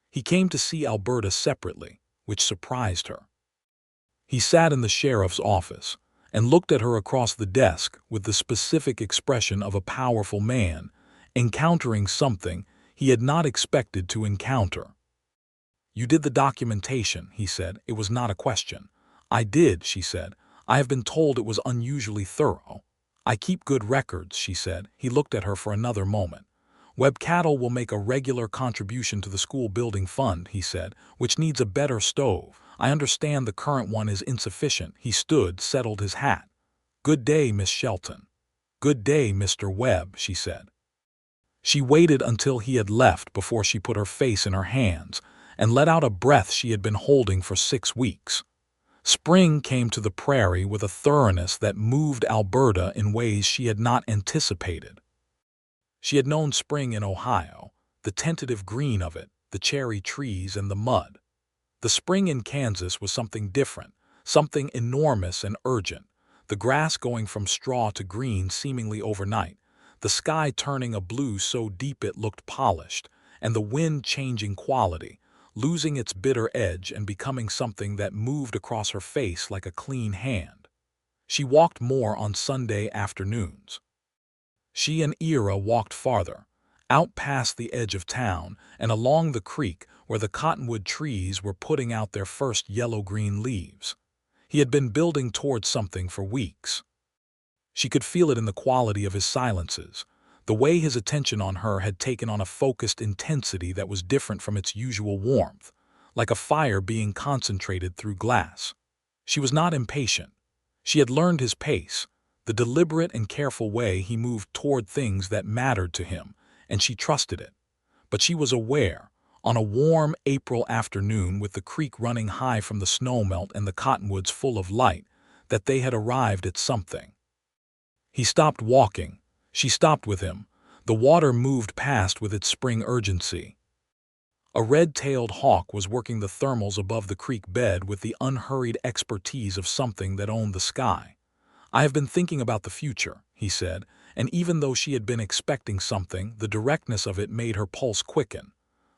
He came to see Alberta separately, which surprised her. He sat in the sheriff's office and looked at her across the desk with the specific expression of a powerful man encountering something he had not expected to encounter. "You did the documentation," he said. "It was not a question." "I did," she said. "I have been told it was unusually thorough." "I keep good records," she said. He looked at her for another moment. "Webb Cattle will make a regular contribution to the school building fund," he said, "which needs a better stove. I understand the current one is insufficient." He stood, settled his hat. "Good day, Miss Shelton." "Good day, Mr. Webb," she said. She waited until he had left before she put her face in her hands and let out a breath she had been holding for 6 weeks. Spring came to the prairie with a thoroughness that moved Alberta in ways she had not anticipated. She had known spring in Ohio, the tentative green of it, the cherry trees and the mud. The spring in Kansas was something different, something enormous and urgent, the grass going from straw to green seemingly overnight, the sky turning a blue so deep it looked polished, and the wind changing quality, losing its bitter edge and becoming something that moved across her face like a clean hand. She walked more on Sunday afternoons. She and Ira walked farther, out past the edge of town and along the creek where the cottonwood trees were putting out their first yellow-green leaves. He had been building towards something for weeks. She could feel it in the quality of his silences, The way his attention on her had taken on a focused intensity that was different from its usual warmth, like a fire being concentrated through glass. She was not impatient. She had learned his pace, the deliberate and careful way he moved toward things that mattered to him, and she trusted it. But she was aware, on a warm April afternoon with the creek running high from the snowmelt and the cottonwoods full of light, that they had arrived at something. He stopped walking. She stopped with him. The water moved past with its spring urgency. A red-tailed hawk was working the thermals above the creek bed with the unhurried expertise of something that owned the sky. "I have been thinking about the future," he said, and even though she had been expecting something, the directness of it made her pulse quicken.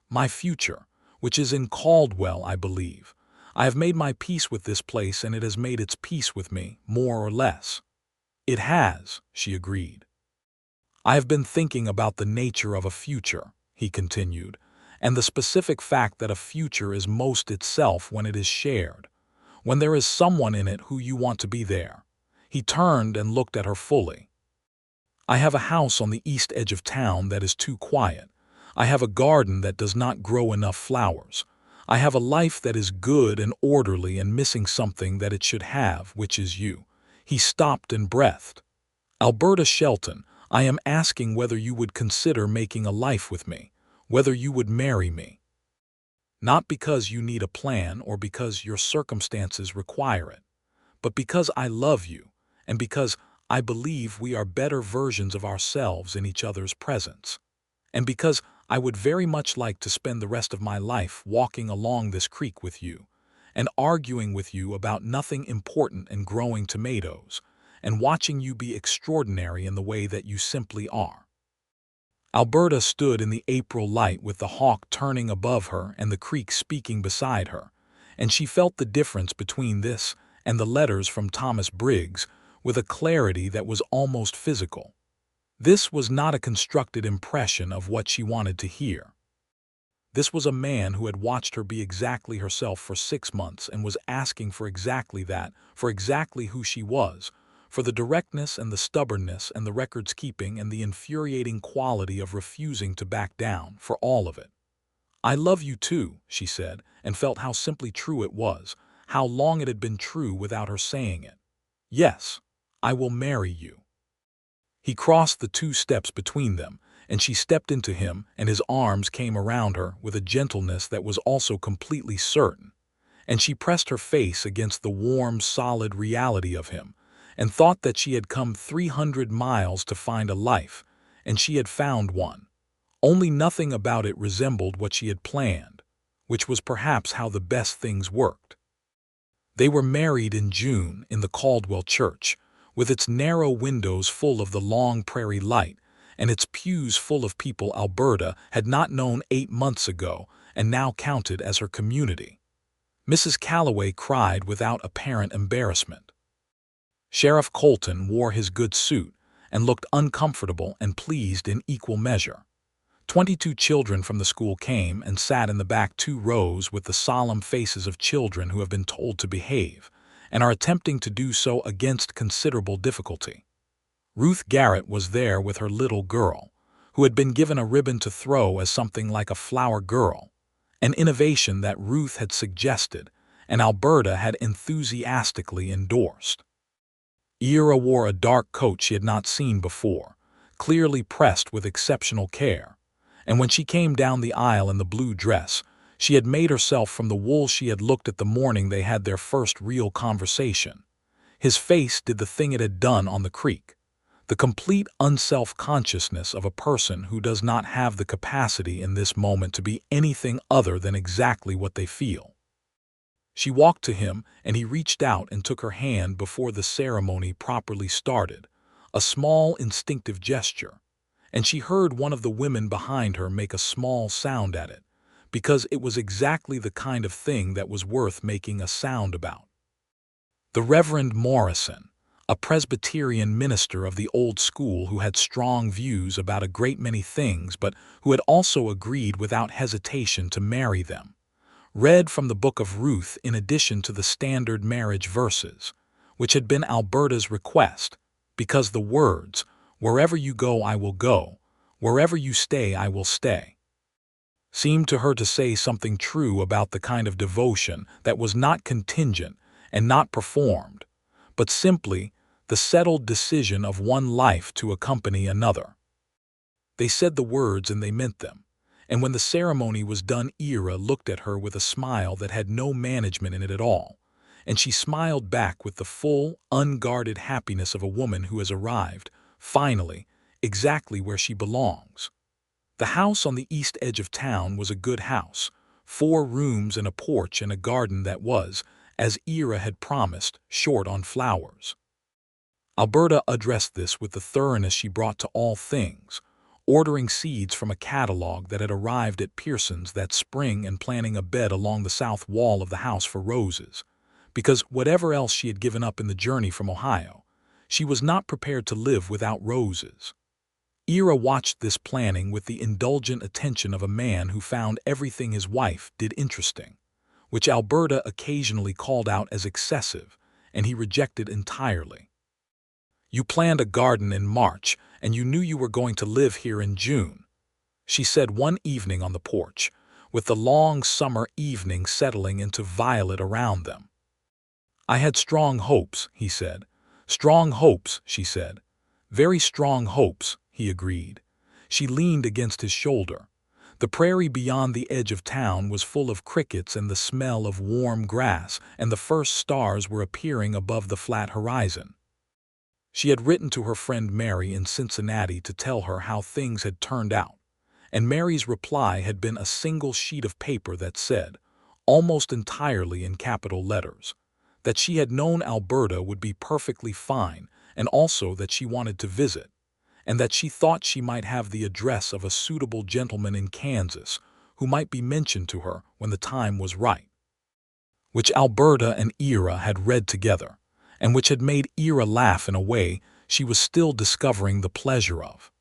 "My future, which is in Caldwell, I believe. I have made my peace with this place and it has made its peace with me, more or less." "It has," she agreed. "I have been thinking about the nature of a future," he continued, "and the specific fact that a future is most itself when it is shared, when there is someone in it who you want to be there." He turned and looked at her fully. "I have a house on the east edge of town that is too quiet. I have a garden that does not grow enough flowers. I have a life that is good and orderly and missing something that it should have, which is you." He stopped and breathed. "Alberta Shelton, I am asking whether you would consider making a life with me, whether you would marry me. Not because you need a plan or because your circumstances require it, but because I love you and because I believe we are better versions of ourselves in each other's presence, and because I would very much like to spend the rest of my life walking along this creek with you and arguing with you about nothing important and growing tomatoes and watching you be extraordinary in the way that you simply are." Alberta stood in the April light with the hawk turning above her and the creek speaking beside her, and she felt the difference between this and the letters from Thomas Briggs with a clarity that was almost physical. This was not a constructed impression of what she wanted to hear. This was a man who had watched her be exactly herself for 6 months and was asking for exactly that, for exactly who she was, for the directness and the stubbornness and the records-keeping and the infuriating quality of refusing to back down, for all of it. "I love you too," she said, and felt how simply true it was, how long it had been true without her saying it. "Yes, I will marry you." He crossed the 2 steps between them, and she stepped into him, and his arms came around her with a gentleness that was also completely certain, and she pressed her face against the warm, solid reality of him, and thought that she had come 300 miles to find a life, and she had found one. Only nothing about it resembled what she had planned, which was perhaps how the best things worked. They were married in June in the Caldwell church, with its narrow windows full of the long prairie light, and its pews full of people Alberta had not known 8 months ago and now counted as her community. Mrs. Calloway cried without apparent embarrassment. Sheriff Colton wore his good suit and looked uncomfortable and pleased in equal measure. 22 children from the school came and sat in the back 2 rows with the solemn faces of children who have been told to behave and are attempting to do so against considerable difficulty. Ruth Garrett was there with her little girl, who had been given a ribbon to throw as something like a flower girl, an innovation that Ruth had suggested and Alberta had enthusiastically endorsed. Ira wore a dark coat she had not seen before, clearly pressed with exceptional care, and when she came down the aisle in the blue dress, she had made herself from the wool she had looked at the morning they had their first real conversation. His face did the thing it had done on the creek, the complete unself-consciousness of a person who does not have the capacity in this moment to be anything other than exactly what they feel. She walked to him, and he reached out and took her hand before the ceremony properly started, a small instinctive gesture, and she heard one of the women behind her make a small sound at it, because it was exactly the kind of thing that was worth making a sound about. The Reverend Morrison, a Presbyterian minister of the old school who had strong views about a great many things but who had also agreed without hesitation to marry them, read from the book of Ruth in addition to the standard marriage verses, which had been Alberta's request, because the words, "Wherever you go, I will go," "Wherever you stay, I will stay," seemed to her to say something true about the kind of devotion that was not contingent and not performed, but simply the settled decision of one life to accompany another. They said the words and they meant them, and when the ceremony was done, Ira looked at her with a smile that had no management in it at all, and she smiled back with the full, unguarded happiness of a woman who has arrived, finally, exactly where she belongs. The house on the east edge of town was a good house, 4 rooms and a porch and a garden that was, as Ira had promised, short on flowers. Alberta addressed this with the thoroughness she brought to all things, ordering seeds from a catalog that had arrived at Pearson's that spring and planting a bed along the south wall of the house for roses, because whatever else she had given up in the journey from Ohio, she was not prepared to live without roses. Ira watched this planning with the indulgent attention of a man who found everything his wife did interesting, which Alberta occasionally called out as excessive, and he rejected entirely. "You planned a garden in March, and you knew you were going to live here in June," she said one evening on the porch, with the long summer evening settling into violet around them. "I had strong hopes," he said. "Strong hopes," she said. "Very strong hopes," he agreed. She leaned against his shoulder. The prairie beyond the edge of town was full of crickets and the smell of warm grass, and the first stars were appearing above the flat horizon. She had written to her friend Mary in Cincinnati to tell her how things had turned out, and Mary's reply had been a single sheet of paper that said, almost entirely in capital letters, that she had known Alberta would be perfectly fine, and also that she wanted to visit, and that she thought she might have the address of a suitable gentleman in Kansas who might be mentioned to her when the time was right, which Alberta and Ira had read together, and which had made Ira laugh in a way she was still discovering the pleasure of.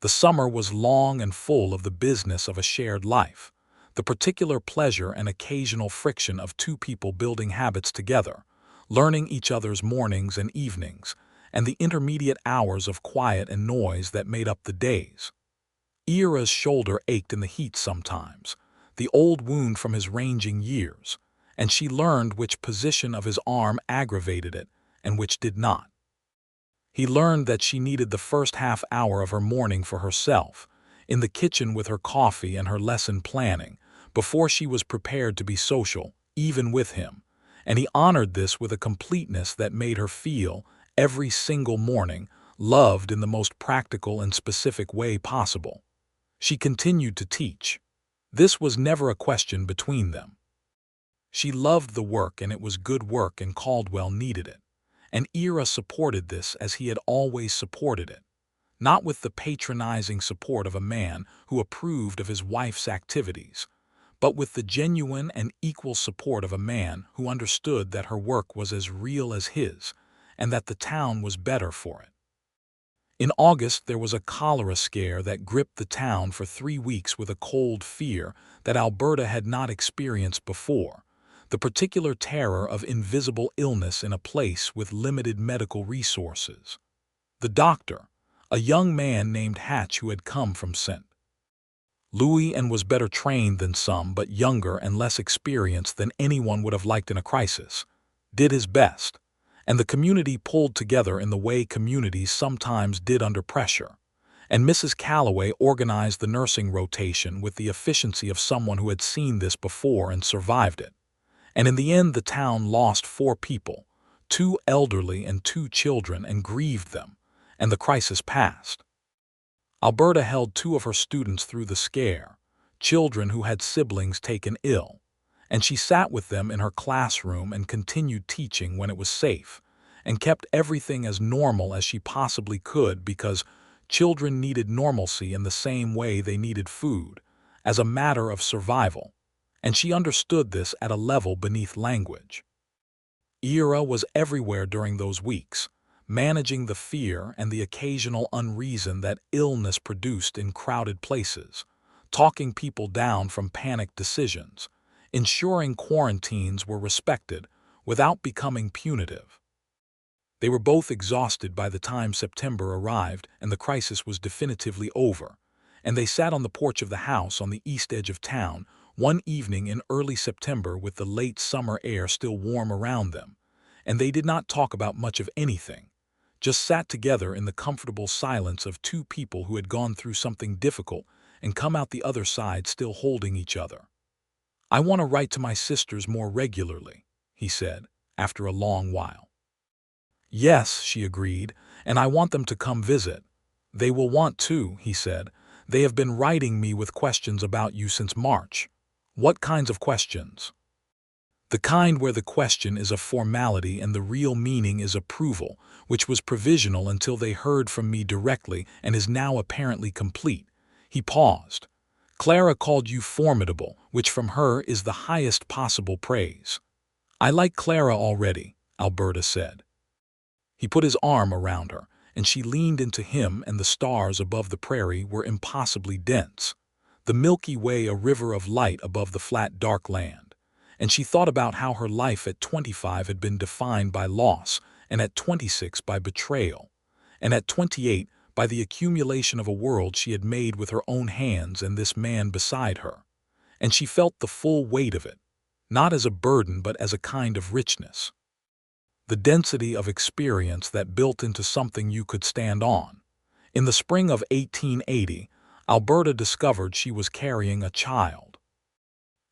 The summer was long and full of the business of a shared life, the particular pleasure and occasional friction of 2 people building habits together, learning each other's mornings and evenings, and the intermediate hours of quiet and noise that made up the days. Ira's shoulder ached in the heat sometimes, the old wound from his ranging years, and she learned which position of his arm aggravated it and which did not. He learned that she needed the first half hour of her morning for herself, in the kitchen with her coffee and her lesson planning, before she was prepared to be social, even with him, and he honored this with a completeness that made her feel, every single morning, loved in the most practical and specific way possible. She continued to teach. This was never a question between them. She loved the work, and it was good work, and Caldwell needed it. And Ira supported this as he had always supported it, not with the patronizing support of a man who approved of his wife's activities, but with the genuine and equal support of a man who understood that her work was as real as his, and that the town was better for it. In August there was a cholera scare that gripped the town for 3 weeks with a cold fear that Alberta had not experienced before, the particular terror of invisible illness in a place with limited medical resources. The doctor, a young man named Hatch who had come from St. Louis and was better trained than some but younger and less experienced than anyone would have liked in a crisis, did his best, and the community pulled together in the way communities sometimes did under pressure, and Mrs. Calloway organized the nursing rotation with the efficiency of someone who had seen this before and survived it. And in the end the town lost 4 people, 2 elderly and 2 children, and grieved them, and the crisis passed. Alberta held 2 of her students through the scare, children who had siblings taken ill, and she sat with them in her classroom and continued teaching when it was safe, and kept everything as normal as she possibly could, because children needed normalcy in the same way they needed food, as a matter of survival, and she understood this at a level beneath language. Ira was everywhere during those weeks, managing the fear and the occasional unreason that illness produced in crowded places, talking people down from panicked decisions, ensuring quarantines were respected without becoming punitive. They were both exhausted by the time September arrived and the crisis was definitively over, and they sat on the porch of the house on the east edge of town one evening in early September with the late summer air still warm around them, and they did not talk about much of anything, just sat together in the comfortable silence of two people who had gone through something difficult and come out the other side still holding each other. "I want to write to my sisters more regularly," he said, after a long while. "Yes," she agreed, "and I want them to come visit." "They will want to," he said. "They have been writing me with questions about you since March." "What kinds of questions?" "The kind where the question is a formality and the real meaning is approval, which was provisional until they heard from me directly and is now apparently complete." He paused. "Clara called you formidable, which from her is the highest possible praise." "I like Clara already," Alberta said. He put his arm around her, and she leaned into him, and the stars above the prairie were impossibly dense, the Milky Way a river of light above the flat dark land. And she thought about how her life at 25 had been defined by loss, and at 26 by betrayal, and at 28 by the accumulation of a world she had made with her own hands and this man beside her. And she felt the full weight of it, not as a burden but as a kind of richness. The density of experience that built into something you could stand on. In the spring of 1880, Alberta discovered she was carrying a child.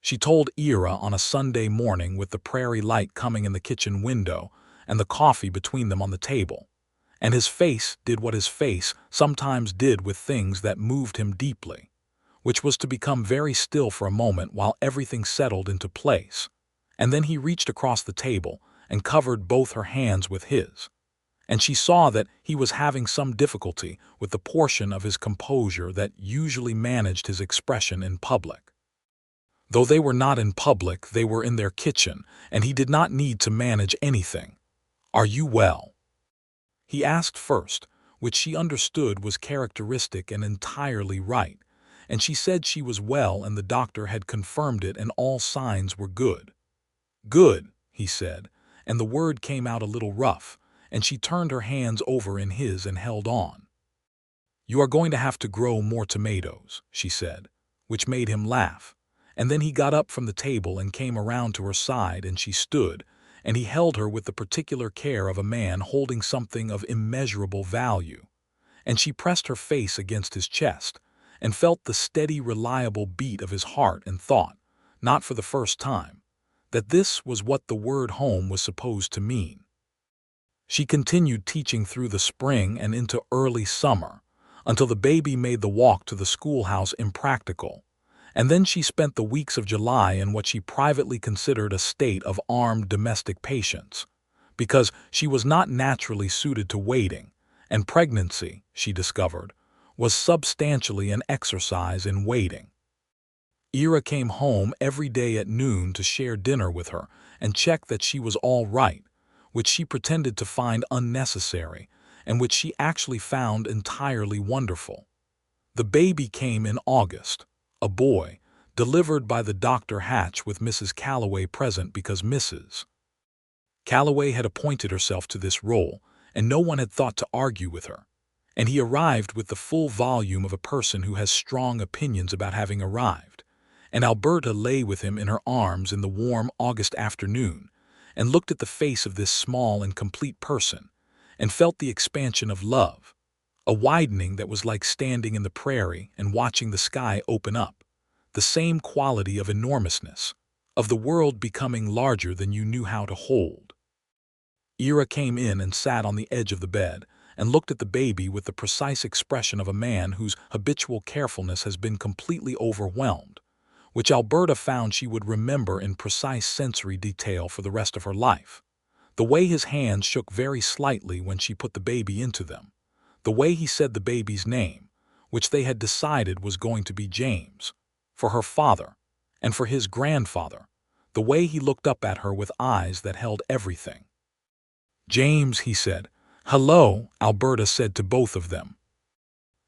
She told Ira on a Sunday morning with the prairie light coming in the kitchen window and the coffee between them on the table. And his face did what his face sometimes did with things that moved him deeply, which was to become very still for a moment while everything settled into place. And then he reached across the table and covered both her hands with his. And she saw that he was having some difficulty with the portion of his composure that usually managed his expression in public. Though they were not in public, they were in their kitchen, and he did not need to manage anything. "Are you well?" he asked first, which she understood was characteristic and entirely right, and she said she was well and the doctor had confirmed it and all signs were good. "Good," he said, and the word came out a little rough, and she turned her hands over in his and held on. "You are going to have to grow more tomatoes," she said, which made him laugh. And then he got up from the table and came around to her side, and she stood, and he held her with the particular care of a man holding something of immeasurable value. And she pressed her face against his chest, and felt the steady, reliable beat of his heart and thought, not for the first time, that this was what the word home was supposed to mean. She continued teaching through the spring and into early summer, until the baby made the walk to the schoolhouse impractical, and then she spent the weeks of July in what she privately considered a state of armed domestic patience, because she was not naturally suited to waiting, and pregnancy, she discovered, was substantially an exercise in waiting. Ira came home every day at noon to share dinner with her and check that she was all right, which she pretended to find unnecessary and which she actually found entirely wonderful. The baby came in August, a boy, delivered by the Dr. Hatch with Mrs. Calloway present because Mrs. Calloway had appointed herself to this role, and no one had thought to argue with her. And he arrived with the full volume of a person who has strong opinions about having arrived. And Alberta lay with him in her arms in the warm August afternoon, and looked at the face of this small and complete person, and felt the expansion of love, a widening that was like standing in the prairie and watching the sky open up, the same quality of enormousness, of the world becoming larger than you knew how to hold. Ira came in and sat on the edge of the bed, and looked at the baby with the precise expression of a man whose habitual carefulness has been completely overwhelmed, which Alberta found she would remember in precise sensory detail for the rest of her life. The way his hands shook very slightly when she put the baby into them, the way he said the baby's name, which they had decided was going to be James, for her father, and for his grandfather, the way he looked up at her with eyes that held everything. "James," he said. "Hello," Alberta said to both of them.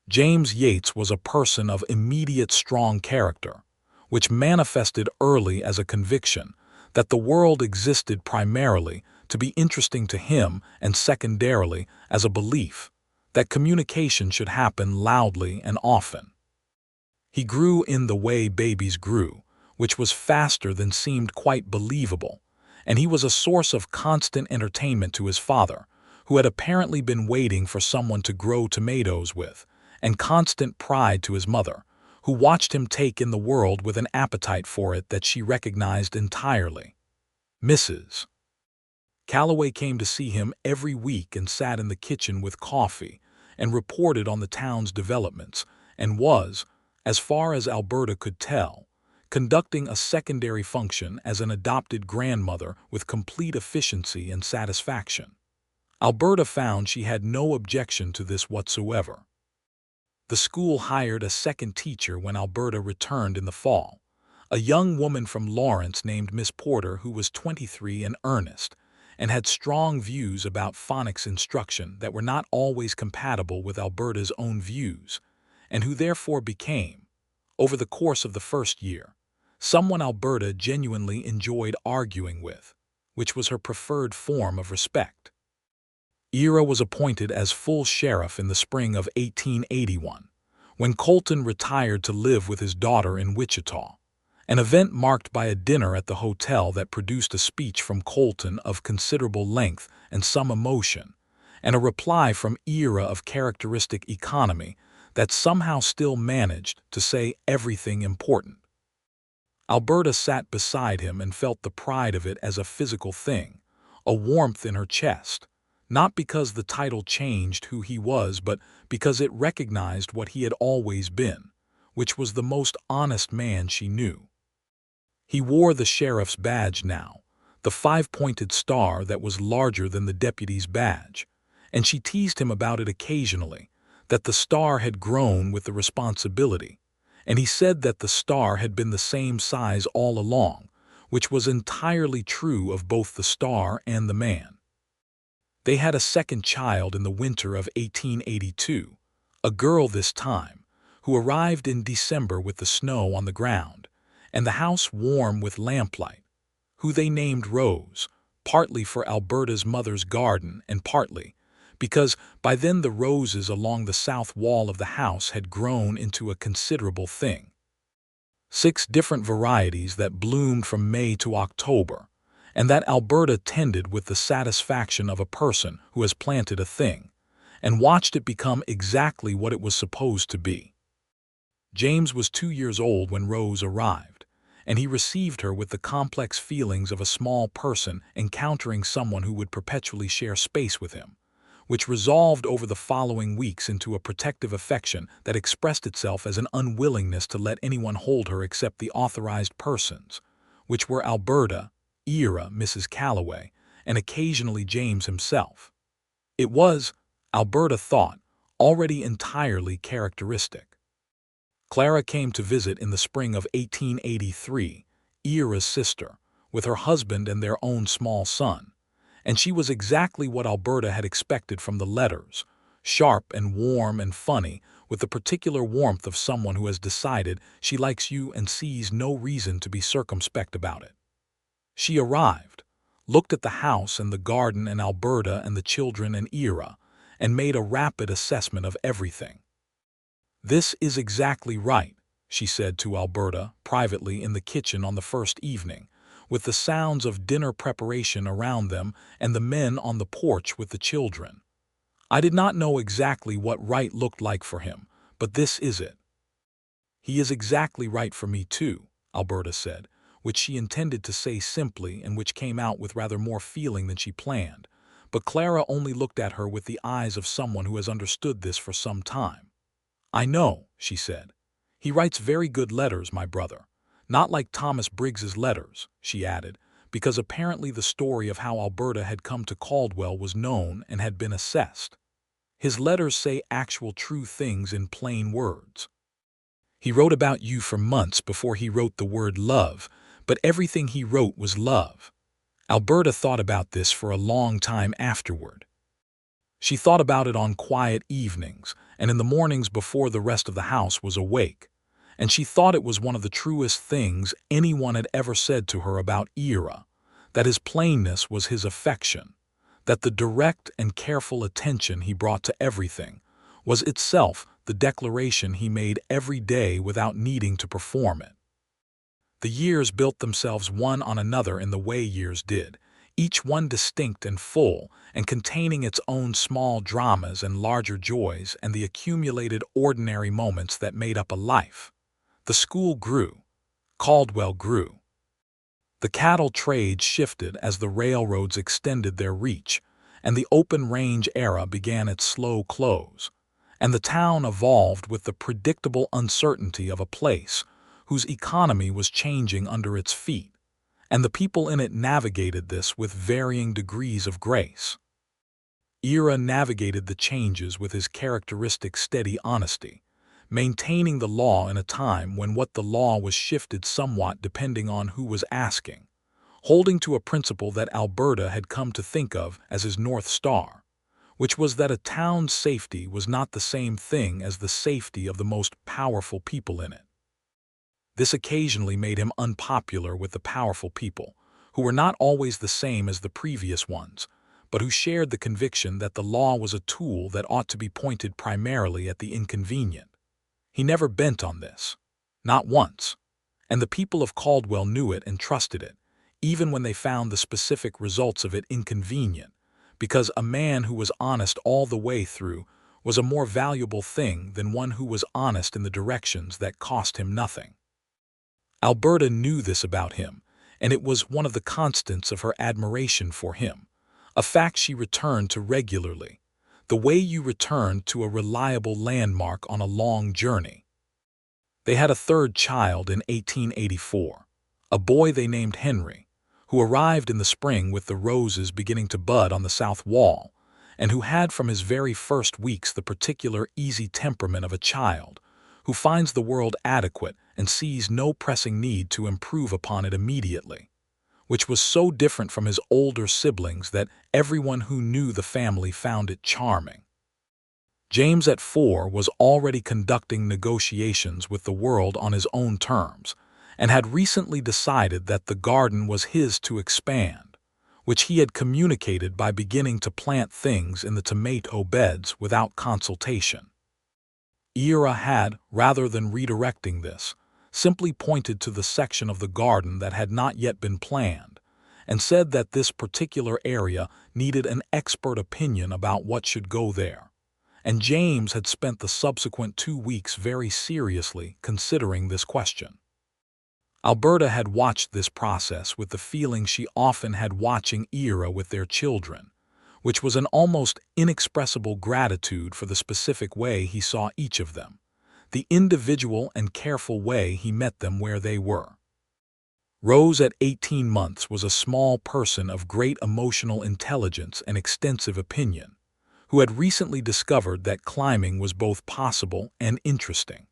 James Yates was a person of immediate strong character, which manifested early as a conviction that the world existed primarily to be interesting to him, and secondarily, as a belief that communication should happen loudly and often. He grew in the way babies grew, which was faster than seemed quite believable, and he was a source of constant entertainment to his father, who had apparently been waiting for someone to grow tomatoes with, and constant pride to his mother, who watched him take in the world with an appetite for it that she recognized entirely. Mrs. Calloway came to see him every week and sat in the kitchen with coffee and reported on the town's developments, and was, as far as Alberta could tell, conducting a secondary function as an adopted grandmother with complete efficiency and satisfaction. Alberta found she had no objection to this whatsoever. The school hired a second teacher when Alberta returned in the fall, a young woman from Lawrence named Miss Porter who was 23 and earnest, and had strong views about phonics instruction that were not always compatible with Alberta's own views, and who therefore became, over the course of the first year, someone Alberta genuinely enjoyed arguing with, which was her preferred form of respect. Ira was appointed as full sheriff in the spring of 1881, when Colton retired to live with his daughter in Wichita, an event marked by a dinner at the hotel that produced a speech from Colton of considerable length and some emotion, and a reply from Ira of characteristic economy that somehow still managed to say everything important. Alberta sat beside him and felt the pride of it as a physical thing, a warmth in her chest, not because the title changed who he was, but because it recognized what he had always been, which was the most honest man she knew. He wore the sheriff's badge now, the five-pointed star that was larger than the deputy's badge, and she teased him about it occasionally, that the star had grown with the responsibility, and he said that the star had been the same size all along, which was entirely true of both the star and the man. They had a second child in the winter of 1882, a girl this time, who arrived in December with the snow on the ground, and the house warm with lamplight, who they named Rose, partly for Alberta's mother's garden and partly because by then the roses along the south wall of the house had grown into a considerable thing. 6 different varieties that bloomed from May to October, and that Alberta tended with the satisfaction of a person who has planted a thing, and watched it become exactly what it was supposed to be. James was 2 years old when Rose arrived, and he received her with the complex feelings of a small person encountering someone who would perpetually share space with him, which resolved over the following weeks into a protective affection that expressed itself as an unwillingness to let anyone hold her except the authorized persons, which were Alberta, Ira, Mrs. Calloway, and occasionally James himself. It was, Alberta thought, already entirely characteristic. Clara came to visit in the spring of 1883, Ira's sister, with her husband and their own small son, and she was exactly what Alberta had expected from the letters, sharp and warm and funny, with the particular warmth of someone who has decided she likes you and sees no reason to be circumspect about it. She arrived, looked at the house and the garden and Alberta and the children and Ira, and made a rapid assessment of everything. "This is exactly right," she said to Alberta privately in the kitchen on the first evening, with the sounds of dinner preparation around them and the men on the porch with the children. "I did not know exactly what right looked like for him, but this is it." "He is exactly right for me too," Alberta said, which she intended to say simply and which came out with rather more feeling than she planned, but Clara only looked at her with the eyes of someone who has understood this for some time. "I know," she said. "He writes very good letters, my brother. Not like Thomas Briggs's letters," she added, because apparently the story of how Alberta had come to Caldwell was known and had been assessed. "His letters say actual true things in plain words. He wrote about you for months before he wrote the word love, but everything he wrote was love." Alberta thought about this for a long time afterward. She thought about it on quiet evenings and in the mornings before the rest of the house was awake, and she thought it was one of the truest things anyone had ever said to her about Ira, that his plainness was his affection, that the direct and careful attention he brought to everything was itself the declaration he made every day without needing to perform it. The years built themselves one on another in the way years did, each one distinct and full, and containing its own small dramas and larger joys and the accumulated ordinary moments that made up a life. The school grew. Caldwell grew. The cattle trade shifted as the railroads extended their reach, and the open range era began its slow close, and the town evolved with the predictable uncertainty of a place whose economy was changing under its feet, and the people in it navigated this with varying degrees of grace. Ira navigated the changes with his characteristic steady honesty, maintaining the law in a time when what the law was shifted somewhat depending on who was asking, holding to a principle that Alberta had come to think of as his North Star, which was that a town's safety was not the same thing as the safety of the most powerful people in it. This occasionally made him unpopular with the powerful people, who were not always the same as the previous ones, but who shared the conviction that the law was a tool that ought to be pointed primarily at the inconvenient. He never bent on this. Not once. And the people of Caldwell knew it and trusted it, even when they found the specific results of it inconvenient, because a man who was honest all the way through was a more valuable thing than one who was honest in the directions that cost him nothing. Alberta knew this about him, and it was one of the constants of her admiration for him, a fact she returned to regularly, the way you return to a reliable landmark on a long journey. They had a third child in 1884, a boy they named Henry, who arrived in the spring with the roses beginning to bud on the south wall, and who had from his very first weeks the particular easy temperament of a child, who finds the world adequate and sees no pressing need to improve upon it immediately, which was so different from his older siblings that everyone who knew the family found it charming. James at 4 was already conducting negotiations with the world on his own terms, and had recently decided that the garden was his to expand, which he had communicated by beginning to plant things in the tomato beds without consultation. Ira had, rather than redirecting this, simply pointed to the section of the garden that had not yet been planned, and said that this particular area needed an expert opinion about what should go there, and James had spent the subsequent 2 weeks very seriously considering this question. Alberta had watched this process with the feeling she often had watching Ira with their children, which was an almost inexpressible gratitude for the specific way he saw each of them, the individual and careful way he met them where they were. Rose at 18 months was a small person of great emotional intelligence and extensive opinion, who had recently discovered that climbing was both possible and interesting,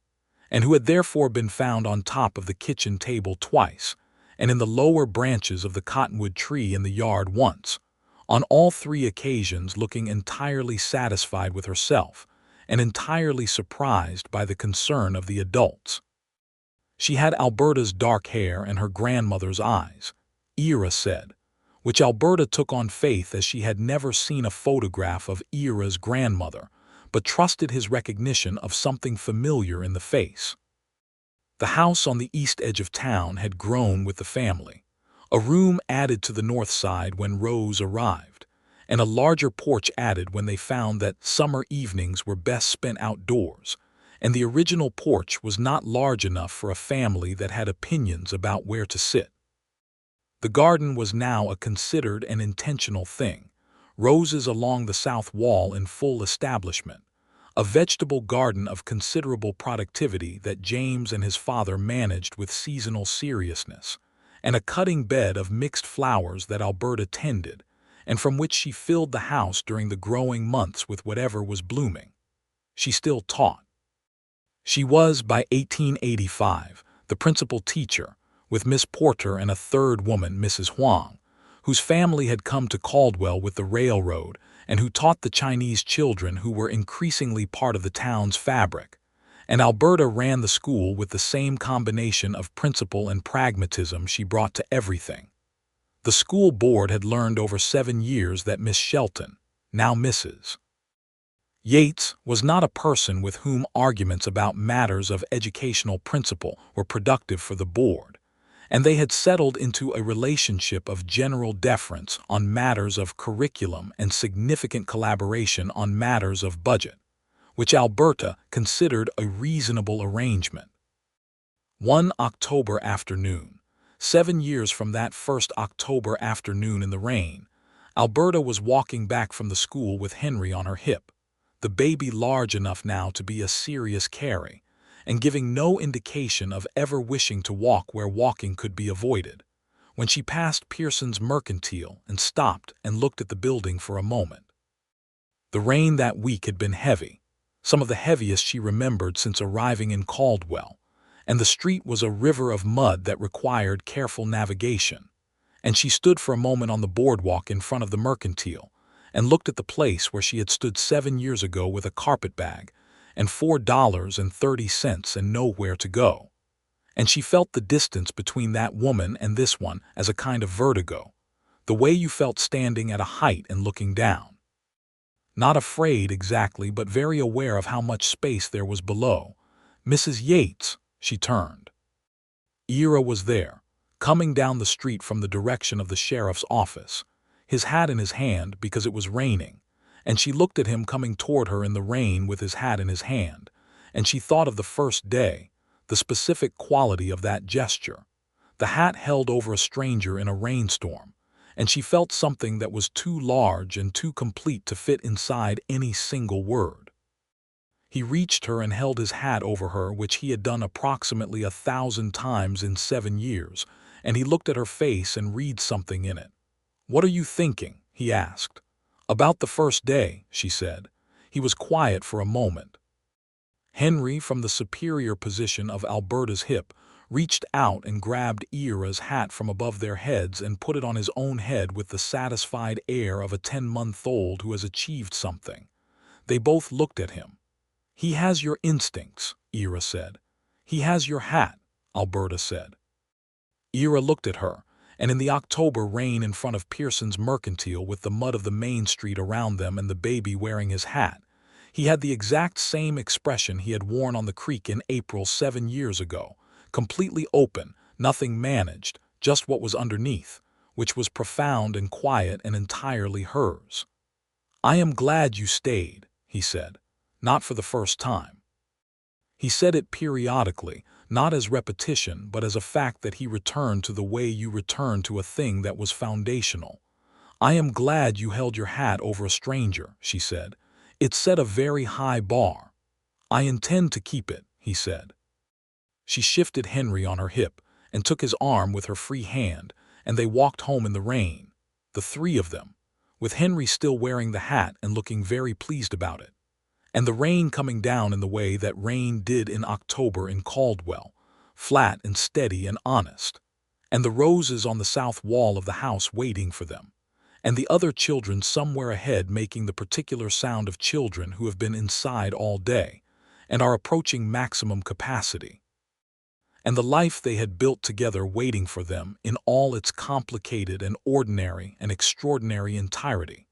and who had therefore been found on top of the kitchen table twice, and in the lower branches of the cottonwood tree in the yard once, on all 3 occasions looking entirely satisfied with herself and entirely surprised by the concern of the adults. She had Alberta's dark hair and her grandmother's eyes, Ira said, which Alberta took on faith as she had never seen a photograph of Ira's grandmother, but trusted his recognition of something familiar in the face. The house on the east edge of town had grown with the family, a room added to the north side when Rose arrived, and a larger porch added when they found that summer evenings were best spent outdoors, and the original porch was not large enough for a family that had opinions about where to sit. The garden was now a considered and intentional thing, roses along the south wall in full establishment, a vegetable garden of considerable productivity that James and his father managed with seasonal seriousness, and a cutting bed of mixed flowers that Alberta tended, and from which she filled the house during the growing months with whatever was blooming. She still taught. She was, by 1885, the principal teacher, with Miss Porter and a third woman, Mrs. Huang, whose family had come to Caldwell with the railroad and who taught the Chinese children who were increasingly part of the town's fabric, and Alberta ran the school with the same combination of principle and pragmatism she brought to everything. The school board had learned over 7 years that Miss Shelton, now Mrs. Yates, was not a person with whom arguments about matters of educational principle were productive for the board, and they had settled into a relationship of general deference on matters of curriculum and significant collaboration on matters of budget, which Alberta considered a reasonable arrangement. One October afternoon, 7 years from that first October afternoon in the rain, Alberta was walking back from the school with Henry on her hip, the baby large enough now to be a serious carry, and giving no indication of ever wishing to walk where walking could be avoided, when she passed Pearson's Mercantile and stopped and looked at the building for a moment. The rain that week had been heavy, some of the heaviest she remembered since arriving in Caldwell, and the street was a river of mud that required careful navigation, and she stood for a moment on the boardwalk in front of the Mercantile and looked at the place where she had stood 7 years ago with a carpetbag and $4.30 and nowhere to go. And she felt the distance between that woman and this one as a kind of vertigo, the way you felt standing at a height and looking down. Not afraid exactly, but very aware of how much space there was below. Mrs. Yates, she turned. Ira was there, coming down the street from the direction of the sheriff's office, his hat in his hand because it was raining, and she looked at him coming toward her in the rain with his hat in his hand, and she thought of the first day, the specific quality of that gesture, the hat held over a stranger in a rainstorm, and she felt something that was too large and too complete to fit inside any single word. He reached her and held his hat over her, which he had done approximately 1,000 times in 7 years, and he looked at her face and read something in it. "What are you thinking?" he asked. "About the first day," she said. He was quiet for a moment. Henry, from the superior position of Alberta's hip, reached out and grabbed Ira's hat from above their heads and put it on his own head with the satisfied air of a 10-month-old who has achieved something. They both looked at him. "He has your instincts," Ira said. "He has your hat," Alberta said. Ira looked at her, and in the October rain in front of Pearson's Mercantile with the mud of the main street around them and the baby wearing his hat, he had the exact same expression he had worn on the creek in April 7 years ago, completely open, nothing managed, just what was underneath, which was profound and quiet and entirely hers. "I am glad you stayed," he said. Not for the first time. He said it periodically, not as repetition, but as a fact that he returned to the way you return to a thing that was foundational. "I am glad you held your hat over a stranger," she said. "It set a very high bar." "I intend to keep it," he said. She shifted Henry on her hip and took his arm with her free hand, and they walked home in the rain, the three of them, with Henry still wearing the hat and looking very pleased about it, and the rain coming down in the way that rain did in October in Caldwell, flat and steady and honest, and the roses on the south wall of the house waiting for them, and the other children somewhere ahead making the particular sound of children who have been inside all day and are approaching maximum capacity, and the life they had built together waiting for them in all its complicated and ordinary and extraordinary entirety.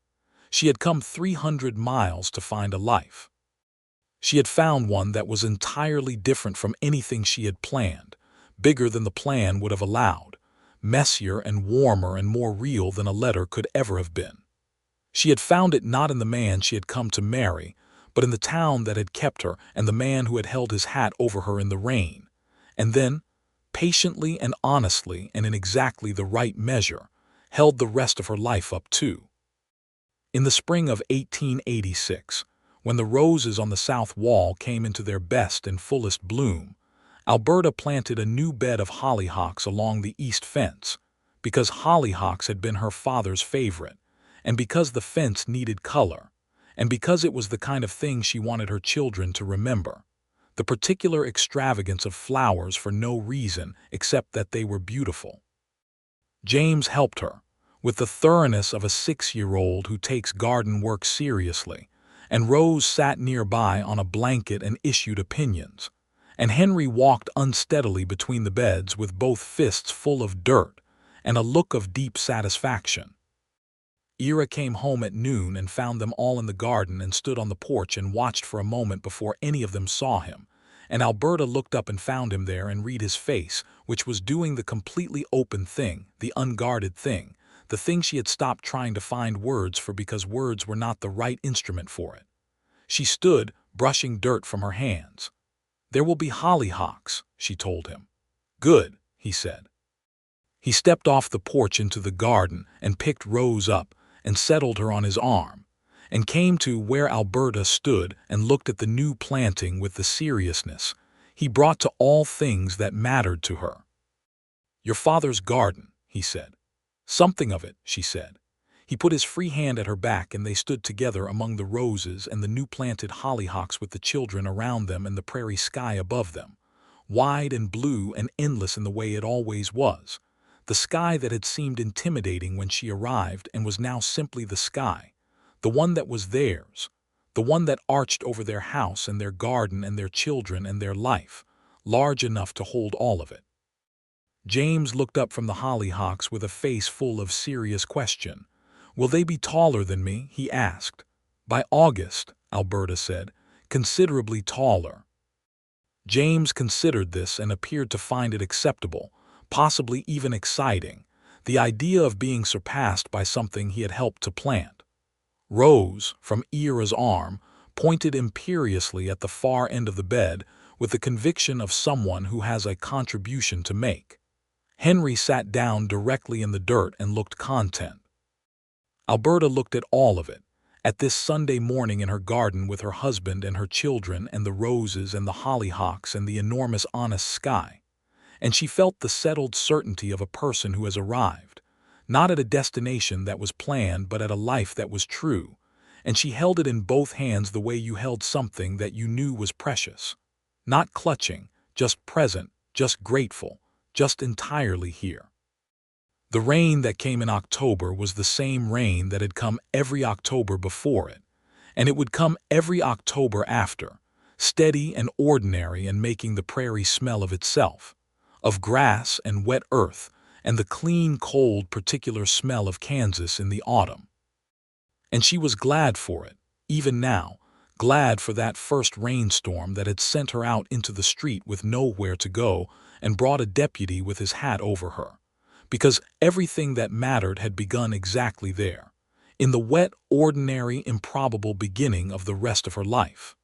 She had come 300 miles to find a life. She had found one that was entirely different from anything she had planned, bigger than the plan would have allowed, messier and warmer and more real than a letter could ever have been. She had found it not in the man she had come to marry, but in the town that had kept her and the man who had held his hat over her in the rain, and then, patiently and honestly and in exactly the right measure, held the rest of her life up too. In the spring of 1886, when the roses on the south wall came into their best and fullest bloom, Alberta planted a new bed of hollyhocks along the east fence, because hollyhocks had been her father's favorite, and because the fence needed color, and because it was the kind of thing she wanted her children to remember, the particular extravagance of flowers for no reason except that they were beautiful. James helped her, with the thoroughness of a 6-year-old who takes garden work seriously, and Rose sat nearby on a blanket and issued opinions, and Henry walked unsteadily between the beds with both fists full of dirt, and a look of deep satisfaction. Ira came home at noon and found them all in the garden and stood on the porch and watched for a moment before any of them saw him. And Alberta looked up and found him there and read his face, which was doing the completely open thing, the unguarded thing, the thing she had stopped trying to find words for because words were not the right instrument for it. She stood, brushing dirt from her hands. "There will be hollyhocks," she told him. "Good," he said. He stepped off the porch into the garden and picked Rose up and settled her on his arm, and came to where Alberta stood and looked at the new planting with the seriousness he brought to all things that mattered to her. "Your father's garden," he said. "Something of it," she said. He put his free hand at her back and they stood together among the roses and the new-planted hollyhocks with the children around them and the prairie sky above them, wide and blue and endless in the way it always was, the sky that had seemed intimidating when she arrived and was now simply the sky, the one that was theirs, the one that arched over their house and their garden and their children and their life, large enough to hold all of it. James looked up from the hollyhocks with a face full of serious question. "Will they be taller than me?" he asked. "By August," Alberta said, "considerably taller." James considered this and appeared to find it acceptable, possibly even exciting, the idea of being surpassed by something he had helped to plant. Rose, from Ira's arm, pointed imperiously at the far end of the bed with the conviction of someone who has a contribution to make. Henry sat down directly in the dirt and looked content. Alberta looked at all of it, at this Sunday morning in her garden with her husband and her children and the roses and the hollyhocks and the enormous honest sky, and she felt the settled certainty of a person who has arrived, not at a destination that was planned but at a life that was true, and she held it in both hands the way you held something that you knew was precious. Not clutching, just present, just grateful, just entirely here. The rain that came in October was the same rain that had come every October before it, and it would come every October after, steady and ordinary and making the prairie smell of itself, of grass and wet earth, and the clean, cold, particular smell of Kansas in the autumn. And she was glad for it, even now, glad for that first rainstorm that had sent her out into the street with nowhere to go and brought a deputy with his hat over her, because everything that mattered had begun exactly there, in the wet, ordinary, improbable beginning of the rest of her life.